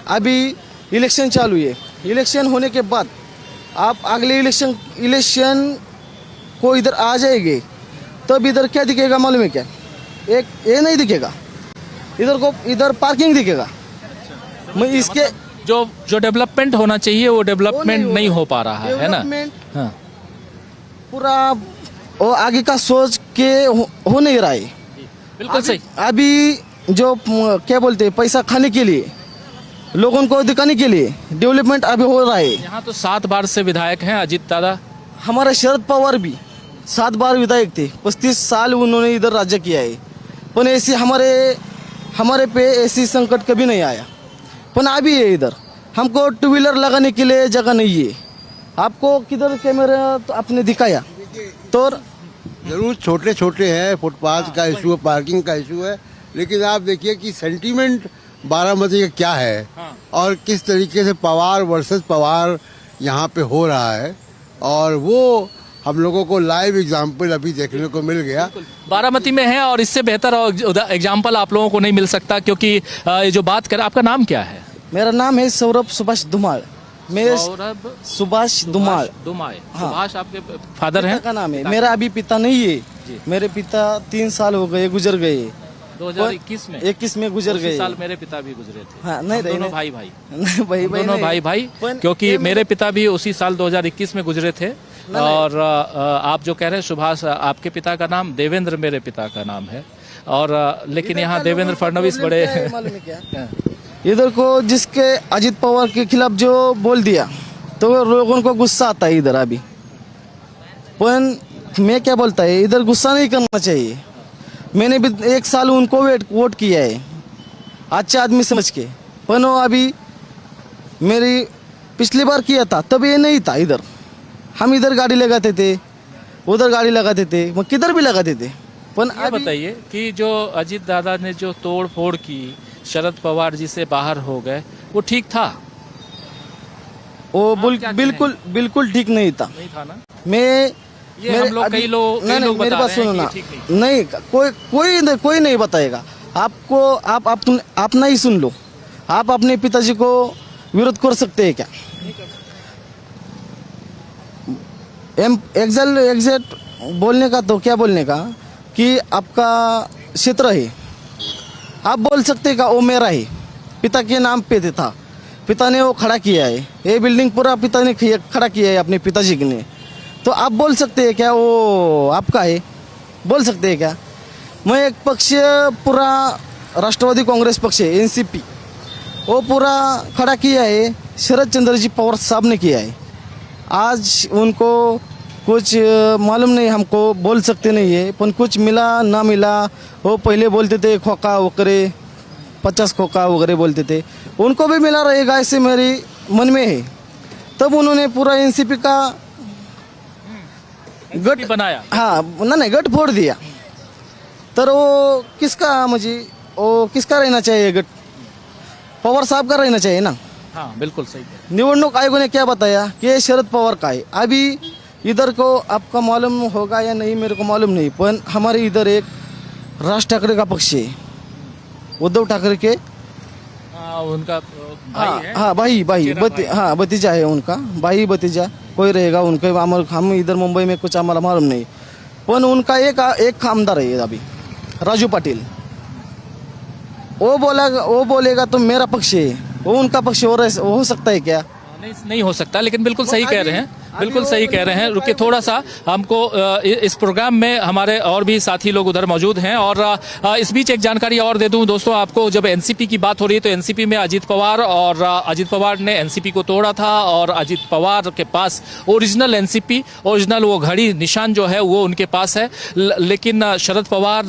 अभी इलेक्शन चालू है, इलेक्शन होने के बाद आप अगले इलेक्शन को इधर आ जाएंगे, तब इधर क्या दिखेगा मालूम है क्या, एक ये नहीं दिखेगा, इधर पार्किंग दिखेगा। मैं इसके जो डेवलपमेंट होना चाहिए वो डेवलपमेंट नहीं हो पा रहा है ना। हाँ। पूरा वो आगे का सोच के हो नहीं रहा है। बिल्कुल सही। अभी जो क्या बोलते हैं, पैसा खाने के लिए, लोगों को दिखाने के लिए डेवलपमेंट अभी हो रहा है। यहाँ तो 7 बार से विधायक हैं अजीत दादा। हमारे शरद पवार भी 7 बार विधायक थे, 35 साल उन्होंने इधर राज्य किया है, पर ऐसी हमारे पे ऐसी संकट कभी नहीं आया। पर अभी है इधर हमको 2 व्हीलर लगाने के लिए जगह नहीं है। आपको किधर कैमरा तो आपने दिखाया तो जरूर छोटे छोटे हैं, फुटपाथ का इशू है, पार्किंग का इशू है, लेकिन आप देखिए कि सेंटीमेंट बारामती का क्या है और किस तरीके से पवार वर्सेस पवार यहाँ पे हो रहा है, और वो हम लोगों को लाइव एग्जाम्पल अभी देखने को मिल गया। बारामती में है और इससे बेहतर एग्जाम्पल आप लोगों को नहीं मिल सकता, क्योंकि ये जो बात कर, आपका नाम क्या है? मेरा नाम है सौरभ सुभाष धुमाल। सौरभ सुभाष धुमाल। हाँ। सुभाष आपके फादर हैं? का नाम है। मेरा अभी पिता नहीं है, मेरे पिता 3 साल हो गए, गुजर गए 2021 में गुजर गए। साल मेरे पिता भी गुजरे थे। हाँ, नहीं दोनों भाई दोनों भाई क्योंकि मेरे पिता भी उसी साल 2021 में गुजरे थे। और आप जो कह रहे हैं सुभाष, आपके पिता का नाम देवेंद्र मेरे पिता का नाम है, और लेकिन यहाँ देवेंद्र फडणवीस बड़े इधर को जिसके अजीत पवार के खिलाफ जो बोल दिया तो लोगों को गुस्सा आता है इधर अभी। पर मैं क्या बोलता है, इधर गुस्सा नहीं करना चाहिए। मैंने भी 1 साल उनको वोट किया है अच्छे आदमी समझ के, पर वो अभी मेरी पिछली बार किया था तब ये नहीं था। इधर हम इधर गाड़ी लगाते थे, उधर गाड़ी लगाते थे, वो किधर भी लगाते थे। पर ये बताइए कि जो अजीत दादा ने जो तोड़ फोड़ की, शरद पवार जी से बाहर हो गए, वो ठीक था? वो बिल्कुल ठीक नहीं था। नहीं था ना? हम लोग कई लोग मेरी बात सुनो ना, नहीं कोई नहीं बताएगा आपको। आप नहीं सुन लो, आप अपने पिताजी को विरोध कर सकते हैं क्या? एग्जैक्ट बोलने का तो क्या बोलने का कि आपका क्षेत्र है, आप बोल सकते का वो मेरा है, पिता के नाम पे था, पिता ने वो खड़ा किया है, ये बिल्डिंग पूरा पिता ने खड़ा किया है अपने पिताजी ने, तो आप बोल सकते हैं क्या वो आपका है? बोल सकते हैं क्या? मैं एक पक्ष पूरा राष्ट्रवादी कांग्रेस पक्ष है, एनसीपी, वो पूरा खड़ा किया है, शरद चंद्र जी पवार साहब ने किया है। आज उनको कुछ मालूम नहीं, हमको बोल सकते नहीं है, पर कुछ मिला ना मिला, वो पहले बोलते थे खोखा वगैरह, 50 खोखा वगैरह बोलते थे, उनको भी मिला रहेगा ऐसे मेरे मन में है। तब उन्होंने पूरा एनसीपी का गट बनाया। हाँ नहीं गट फोड़ दिया, तर वो किसका रहना चाहिए? गट पवार साहब का रहना चाहिए ना। हाँ बिल्कुल सही। निवडणूक आयोग ने क्या बताया कि ये शरद पवार का है। अभी इधर को आपका मालूम होगा या नहीं मेरे को मालूम नहीं, पर हमारे इधर एक राज ठाकरे का पक्ष है, उद्धव ठाकरे के उनका भाई है। हाँ भाई भतीजा है उनका, भाई भतीजा कोई रहेगा उनके। हम इधर मुंबई में कुछ हमारा मालूम नहीं, पर उनका एक आमदार है अभी, राजू पाटिल। वो बोलेगा तो मेरा पक्ष है, वो उनका पक्ष हो सकता है क्या? नहीं हो सकता, लेकिन बिल्कुल सही कह रहे हैं। बिल्कुल सही कह रहे हैं। रुकिए थोड़ा सा, हमको इस प्रोग्राम में हमारे और भी साथी लोग उधर मौजूद हैं और इस बीच एक जानकारी और दे दूं दोस्तों आपको। जब एनसीपी की बात हो रही है तो एनसीपी में अजीत पवार ने एनसीपी को तोड़ा था और अजीत पवार के पास ओरिजिनल एनसीपी, ओरिजिनल वो घड़ी निशान जो है वो उनके पास है। लेकिन शरद पवार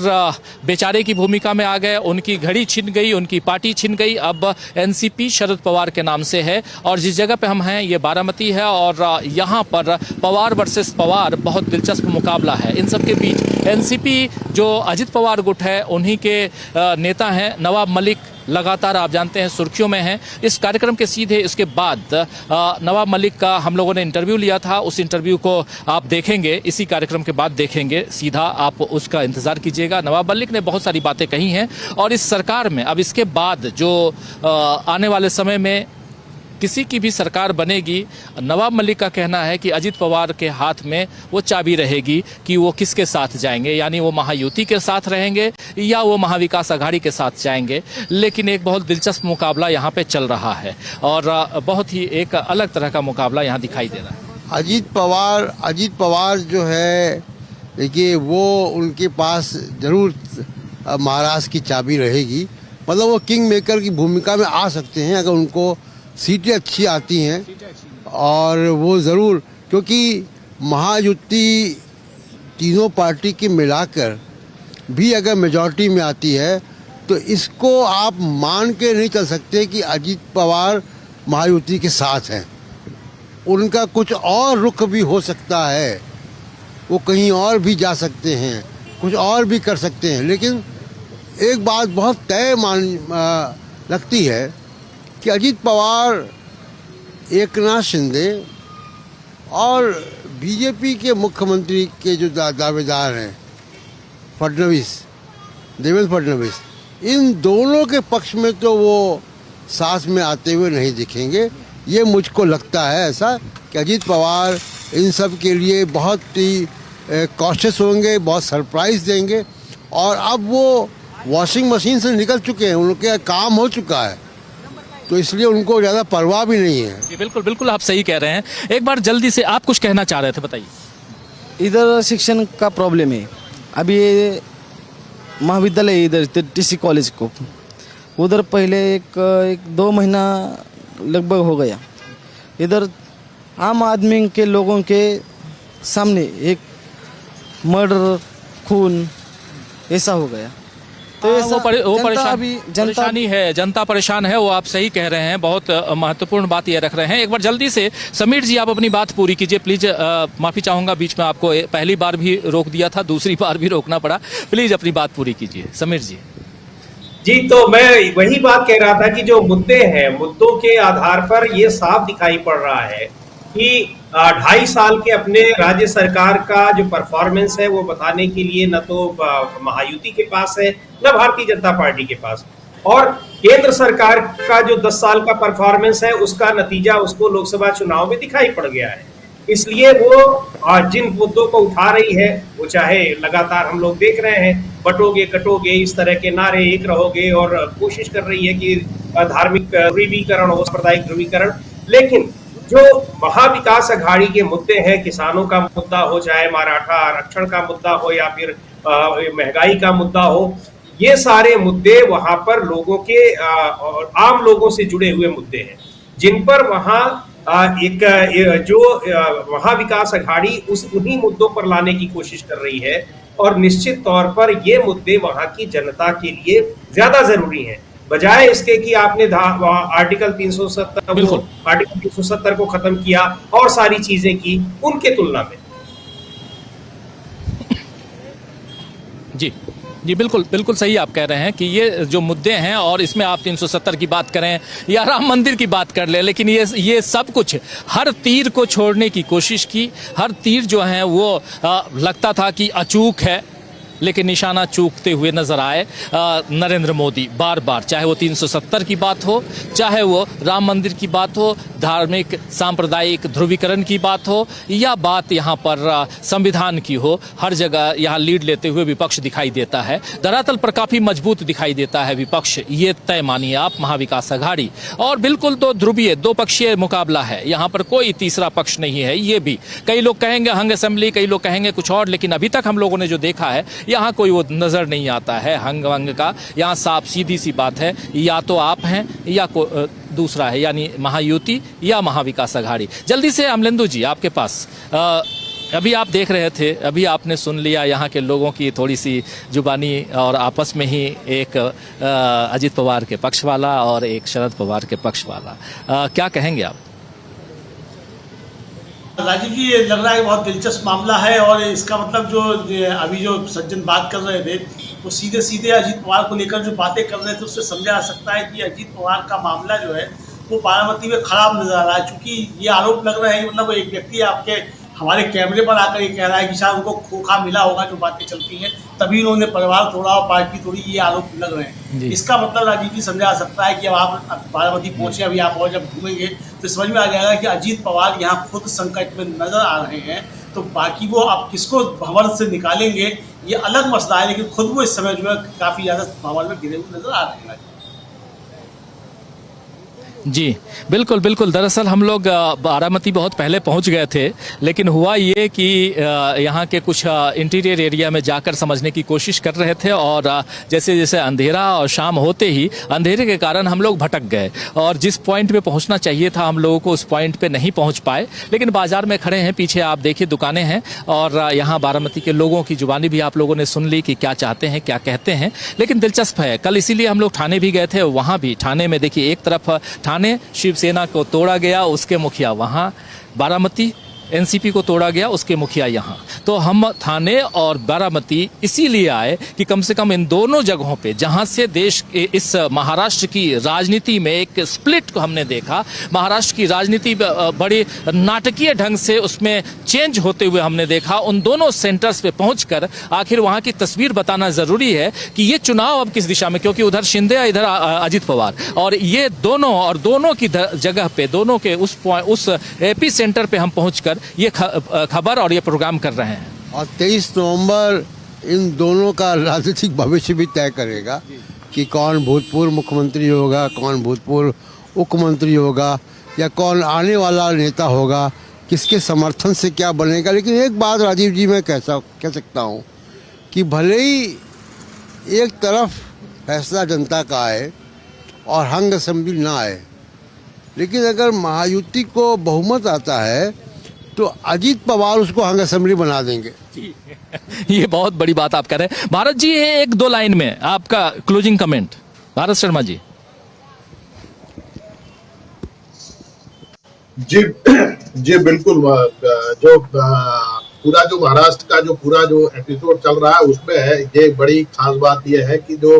बेचारे की भूमिका में आ गए, उनकी घड़ी छिन गई, उनकी पार्टी छिन गई। अब एनसीपी शरद पवार के नाम से है और जिस जगह पे हम हैं ये बारामती है और यहाँ पर पवार वर्सेस पवार बहुत दिलचस्प मुकाबला है। इन सब के बीच एनसीपी जो अजित पवार गुट है उन्हीं के नेता हैं नवाब मलिक, लगातार आप जानते हैं सुर्खियों में हैं। इस कार्यक्रम के सीधे इसके बाद नवाब मलिक का हम लोगों ने इंटरव्यू लिया था, उस इंटरव्यू को आप देखेंगे, इसी कार्यक्रम के बाद देखेंगे, सीधा आप उसका इंतजार कीजिएगा। नवाब मलिक ने बहुत सारी बातें कही हैं और इस सरकार में अब इसके बाद जो आने वाले समय में किसी की भी सरकार बनेगी, नवाब मलिक का कहना है कि अजित पवार के हाथ में वो चाबी रहेगी कि वो किसके साथ जाएंगे, यानी वो महायुति के साथ रहेंगे या वो महाविकास आघाड़ी के साथ जाएंगे। लेकिन एक बहुत दिलचस्प मुकाबला यहाँ पे चल रहा है और बहुत ही एक अलग तरह का मुकाबला यहाँ दिखाई दे रहा है। अजित पवार जो है, देखिए वो उनके पास जरूर महाराष्ट्र की चाबी रहेगी, मतलब वो किंग मेकर की भूमिका में आ सकते हैं अगर उनको सीटें अच्छी आती हैं। और वो ज़रूर, क्योंकि महायुति तीनों पार्टी की मिलाकर भी अगर मेजॉरिटी में आती है तो इसको आप मान के नहीं चल सकते कि अजित पवार महायुति के साथ हैं। उनका कुछ और रुख भी हो सकता है, वो कहीं और भी जा सकते हैं, कुछ और भी कर सकते हैं। लेकिन एक बात बहुत तय लगती है कि अजित पवार, एकनाथ शिंदे और बीजेपी के मुख्यमंत्री के जो दावेदार हैं देवेंद्र फडणवीस, इन दोनों के पक्ष में तो वो साथ में आते हुए नहीं दिखेंगे। ये मुझको लगता है ऐसा कि अजित पवार इन सब के लिए बहुत ही कॉशियस होंगे, बहुत सरप्राइज देंगे। और अब वो वॉशिंग मशीन से निकल चुके हैं, उनका काम हो चुका है, तो इसलिए उनको ज़्यादा परवाह भी नहीं है। बिल्कुल बिल्कुल आप सही कह रहे हैं। एक बार जल्दी से आप कुछ कहना चाह रहे थे, बताइए। इधर शिक्षण का प्रॉब्लम है। अभी ये महाविद्यालय इधर टीसी कॉलेज को उधर पहले एक 2 महीना लगभग हो गया, इधर आम आदमी के लोगों के सामने एक मर्डर, खून ऐसा हो गया। तो वो परेशानी है, जनता परेशान है, वो आप सही कह रहे हैं। बहुत महत्वपूर्ण बात ये रख रहे हैं। एक बार जल्दी से समीर जी आप अपनी बात पूरी कीजिए प्लीज। माफी चाहूंगा, बीच में आपको पहली बार भी रोक दिया था, दूसरी बार भी रोकना पड़ा। प्लीज अपनी बात पूरी कीजिए समीर जी। जी, तो मैं वही बात कह रहा था कि जो मुद्दे हैं, मुद्दों के आधार पर ये साफ दिखाई पड़ रहा है कि 2.5 साल के अपने राज्य सरकार का जो परफॉर्मेंस है वो बताने के लिए न तो महायुति के पास है न भारतीय जनता पार्टी के पास, और केंद्र सरकार का जो 10 साल का परफॉर्मेंस है उसका नतीजा उसको लोकसभा चुनाव में दिखाई पड़ गया है। इसलिए वो जिन मुद्दों को उठा रही है, वो चाहे लगातार हम लोग देख रहे हैं, बटोगे कटोगे इस तरह के नारे, एक रहोगे, और कोशिश कर रही है कि धार्मिक ध्रुवीकरण हो, सांप्रदायिक ध्रुवीकरण। लेकिन जो महाविकास अघाड़ी के मुद्दे हैं, किसानों का मुद्दा हो, चाहे मराठा आरक्षण का मुद्दा हो या फिर महंगाई का मुद्दा हो, ये सारे मुद्दे वहां पर लोगों के आम लोगों से जुड़े हुए मुद्दे हैं, जिन पर वहां जो महाविकास अघाड़ी उन्हीं मुद्दों पर लाने की कोशिश कर रही है। और निश्चित तौर पर ये मुद्दे वहां की जनता के लिए ज्यादा जरूरी हैं, बजाय इसके कि आपने आर्टिकल 370 को खत्म किया और सारी चीजें की उनके तुलना में। जी जी बिल्कुल बिल्कुल सही आप कह रहे हैं कि ये जो मुद्दे हैं, और इसमें आप 370 की बात करें या राम मंदिर की बात कर लें, लेकिन ये सब कुछ हर तीर को छोड़ने की कोशिश की। हर तीर जो है वो लगता था कि अचूक है, लेकिन निशाना चूकते हुए नजर आए नरेंद्र मोदी बार बार, चाहे वो 370 की बात हो, चाहे वो राम मंदिर की बात हो, धार्मिक सांप्रदायिक ध्रुवीकरण की बात हो, या बात यहाँ पर संविधान की हो, हर जगह यहाँ लीड लेते हुए विपक्ष दिखाई देता है। धरातल पर काफी मजबूत दिखाई देता है विपक्ष, ये तय मानिए आप, महाविकास अघाड़ी। और बिल्कुल दो ध्रुवीय, दो पक्षीय मुकाबला है, यहाँ पर कोई तीसरा पक्ष नहीं है। ये भी कई लोग कहेंगे हंग असेंबली, कई लोग कहेंगे कुछ और, लेकिन अभी तक हम लोगों ने जो देखा है यहाँ कोई वो नजर नहीं आता है हंग वंग का। यहाँ साफ सीधी सी बात है, या तो आप हैं या दूसरा है, यानी महायुति या महाविकास अघाड़ी। जल्दी से अमलेंदु जी आपके पास, अभी आप देख रहे थे, अभी आपने सुन लिया यहाँ के लोगों की थोड़ी सी जुबानी, और आपस में ही एक अजित पवार के पक्ष वाला और एक शरद पवार के पक्ष वाला, क्या कहेंगे आप? राजीव जी, ये लग रहा है बहुत दिलचस्प मामला है, और इसका मतलब जो अभी जो सज्जन बात कर रहे थे वो सीधे सीधे अजीत पवार को लेकर जो बातें कर रहे थे उससे समझा जा सकता है कि अजीत पवार का मामला जो है वो बारामती में खराब नजर आ रहा है। चूंकि ये आरोप लग रहा है, मतलब एक व्यक्ति आपके हमारे कैमरे पर आकर ये कह रहा है कि शायद उनको खोखा मिला होगा, जो बातें चलती हैं, तभी उन्होंने परिवार तोड़ा और पार्टी तोड़ी, ये आरोप लग रहे हैं। इसका मतलब राजीव जी समझा जा सकता है कि अब आप बारामती पहुंचे, अभी आप और जब घूमेंगे तो समझ में आ जाएगा कि अजीत पवार यहाँ खुद संकट में नजर आ रहे हैं। तो बाकी वो आप किसको भंवर से निकालेंगे ये अलग मसला है, लेकिन खुद वो इस समय जो है काफी ज्यादा भंवर में गिरे हुए नजर आ रहे हैं। जी बिल्कुल बिल्कुल, दरअसल हम लोग बारामती बहुत पहले पहुंच गए थे, लेकिन हुआ ये कि यहाँ के कुछ इंटीरियर एरिया में जाकर समझने की कोशिश कर रहे थे, और जैसे जैसे अंधेरा और शाम होते ही अंधेरे के कारण हम लोग भटक गए, और जिस पॉइंट पे पहुंचना चाहिए था हम लोगों को उस पॉइंट पे नहीं पहुंच पाए। लेकिन बाजार में खड़े हैं, पीछे आप देखिए दुकानें हैं, और यहाँ बारामती के लोगों की जुबानी भी आप लोगों ने सुन ली कि क्या चाहते हैं, क्या कहते हैं। लेकिन दिलचस्प है, कल इसीलिए हम लोग थाने भी गए थे, वहाँ भी थाने में देखिए एक तरफ थाने शिवसेना को तोड़ा गया, उसके मुखिया वहां, बारामती एनसीपी को तोड़ा गया, उसके मुखिया यहाँ। तो हम थाने और बारामती इसीलिए आए कि कम से कम इन दोनों जगहों पे जहाँ से देश के इस महाराष्ट्र की राजनीति में एक स्प्लिट को हमने देखा, महाराष्ट्र की राजनीति बड़ी नाटकीय ढंग से उसमें चेंज होते हुए हमने देखा, उन दोनों सेंटर्स पे पहुंचकर आखिर वहाँ की तस्वीर बताना जरूरी है कि ये चुनाव अब किस दिशा में, क्योंकि उधर शिंदे इधर अजित पवार, और ये दोनों की जगह पे, दोनों के उस एपी सेंटर पे हम पहुंचकर ये खबर और ये प्रोग्राम कर रहे हैं। और 23 नवंबर इन दोनों का राजनीतिक भविष्य भी तय करेगा कि कौन भूतपूर्व मुख्यमंत्री होगा, कौन भूतपूर्व मुख्यमंत्री होगा, या कौन आने वाला नेता होगा, किसके समर्थन से क्या बनेगा। लेकिन एक बात राजीव जी मैं कह सकता हूँ कि भले ही एक तरफ फैसला जनता का आए और हंग असेंबली ना आए, लेकिन अगर महायुति को बहुमत आता है तो अजीत पवार उसको हंग असेंबली बना देंगे। ये बहुत बड़ी बात आप कह रहे हैं। भारत जी, एक दो लाइन में आपका क्लोजिंग कमेंट, भारत शर्मा जी। जी बिल्कुल, जो पूरा जो महाराष्ट्र का जो एपिसोड चल रहा है उसमें है ये बड़ी खास बात यह है कि जो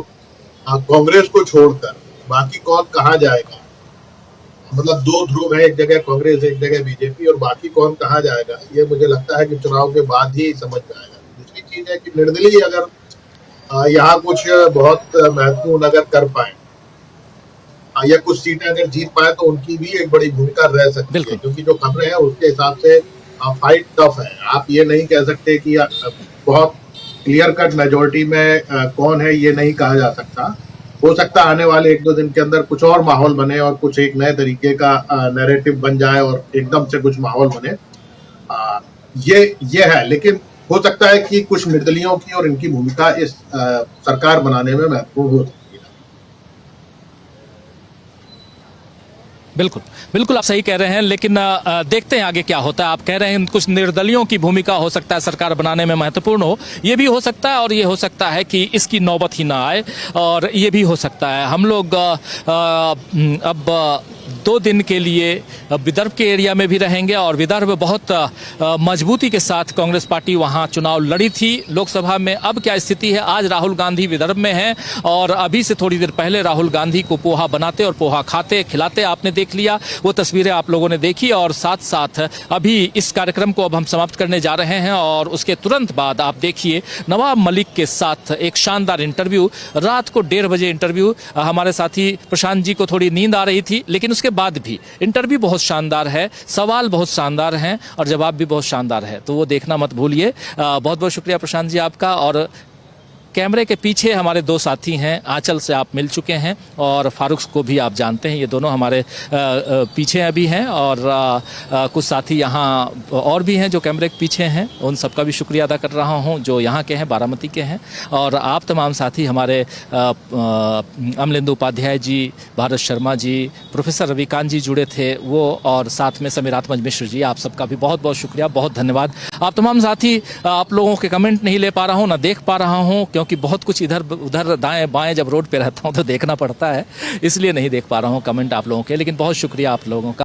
कांग्रेस को छोड़कर बाकी कौन कहाँ जाएगा, मतलब दो ध्रुव है, एक जगह कांग्रेस एक जगह बीजेपी, और बाकी कौन कहाँ जाएगा ये मुझे लगता है कि चुनाव के बाद ही समझ में आएगा। दूसरी चीज है कि निर्दलीय अगर यहाँ कुछ बहुत महत्वपूर्ण अगर कर पाए या कुछ सीटें अगर जीत पाए तो उनकी भी एक बड़ी भूमिका रह सकती है, क्योंकि जो खबरें हैं उसके हिसाब से फाइट टफ है। आप ये नहीं कह सकते कि बहुत क्लियर कट मेजोरिटी में कौन है, ये नहीं कहा जा सकता। हो सकता है आने वाले एक दो दिन के अंदर कुछ और माहौल बने और कुछ एक नए तरीके का नैरेटिव बन जाए और एकदम से कुछ माहौल बने, ये है। लेकिन हो सकता है कि कुछ निर्दलियों की और इनकी भूमिका इस सरकार बनाने में महत्वपूर्ण हो सकती है। बिल्कुल बिल्कुल, आप सही कह रहे हैं, लेकिन देखते हैं आगे क्या होता है। आप कह रहे हैं कुछ निर्दलियों की भूमिका हो सकता है सरकार बनाने में महत्वपूर्ण हो, ये भी हो सकता है, और ये हो सकता है कि इसकी नौबत ही ना आए, और ये भी हो सकता है। हम लोग अब 2 दिन के लिए विदर्भ के एरिया में भी रहेंगे और विदर्भ बहुत मजबूती के साथ कांग्रेस पार्टी वहां चुनाव लड़ी थी लोकसभा में। अब क्या स्थिति है, आज राहुल गांधी विदर्भ में हैं और अभी से थोड़ी देर पहले राहुल गांधी को पोहा बनाते और पोहा खाते खिलाते आपने देख लिया, वो तस्वीरें आप लोगों ने देखी। और साथ साथ अभी इस कार्यक्रम को अब हम समाप्त करने जा रहे हैं और उसके तुरंत बाद आप देखिए नवाब मलिक के साथ एक शानदार इंटरव्यू, रात को 1:30 बजे इंटरव्यू। हमारे साथी प्रशांत जी को थोड़ी नींद आ रही थी, लेकिन उसके बाद भी इंटरव्यू बहुत शानदार है, सवाल बहुत शानदार हैं और जवाब भी बहुत शानदार है, तो वो देखना मत भूलिए। बहुत बहुत शुक्रिया प्रशांत जी आपका। और कैमरे के पीछे हमारे 2 साथी हैं, आंचल से आप मिल चुके हैं और फारूक को भी आप जानते हैं, ये दोनों हमारे पीछे अभी हैं और कुछ साथी यहाँ और भी हैं जो कैमरे के पीछे हैं, उन सबका भी शुक्रिया अदा कर रहा हूँ जो यहाँ के हैं, बारामती के हैं। और आप तमाम साथी हमारे अमलेंदु उपाध्याय जी, भारत शर्मा जी, प्रोफेसर रविकांत जी जुड़े थे वो, और साथ में समीरात्मज मिश्र जी, आप सबका भी बहुत बहुत शुक्रिया, बहुत धन्यवाद। आप तमाम साथी, आप लोगों के कमेंट नहीं ले पा रहा हूँ, ना देख पा रहा हूँ, क्योंकि बहुत कुछ इधर उधर दाएं बाएं जब रोड पे रहता हूं तो देखना पड़ता है, इसलिए नहीं देख पा रहा हूं कमेंट आप लोगों के, लेकिन बहुत शुक्रिया आप लोगों का।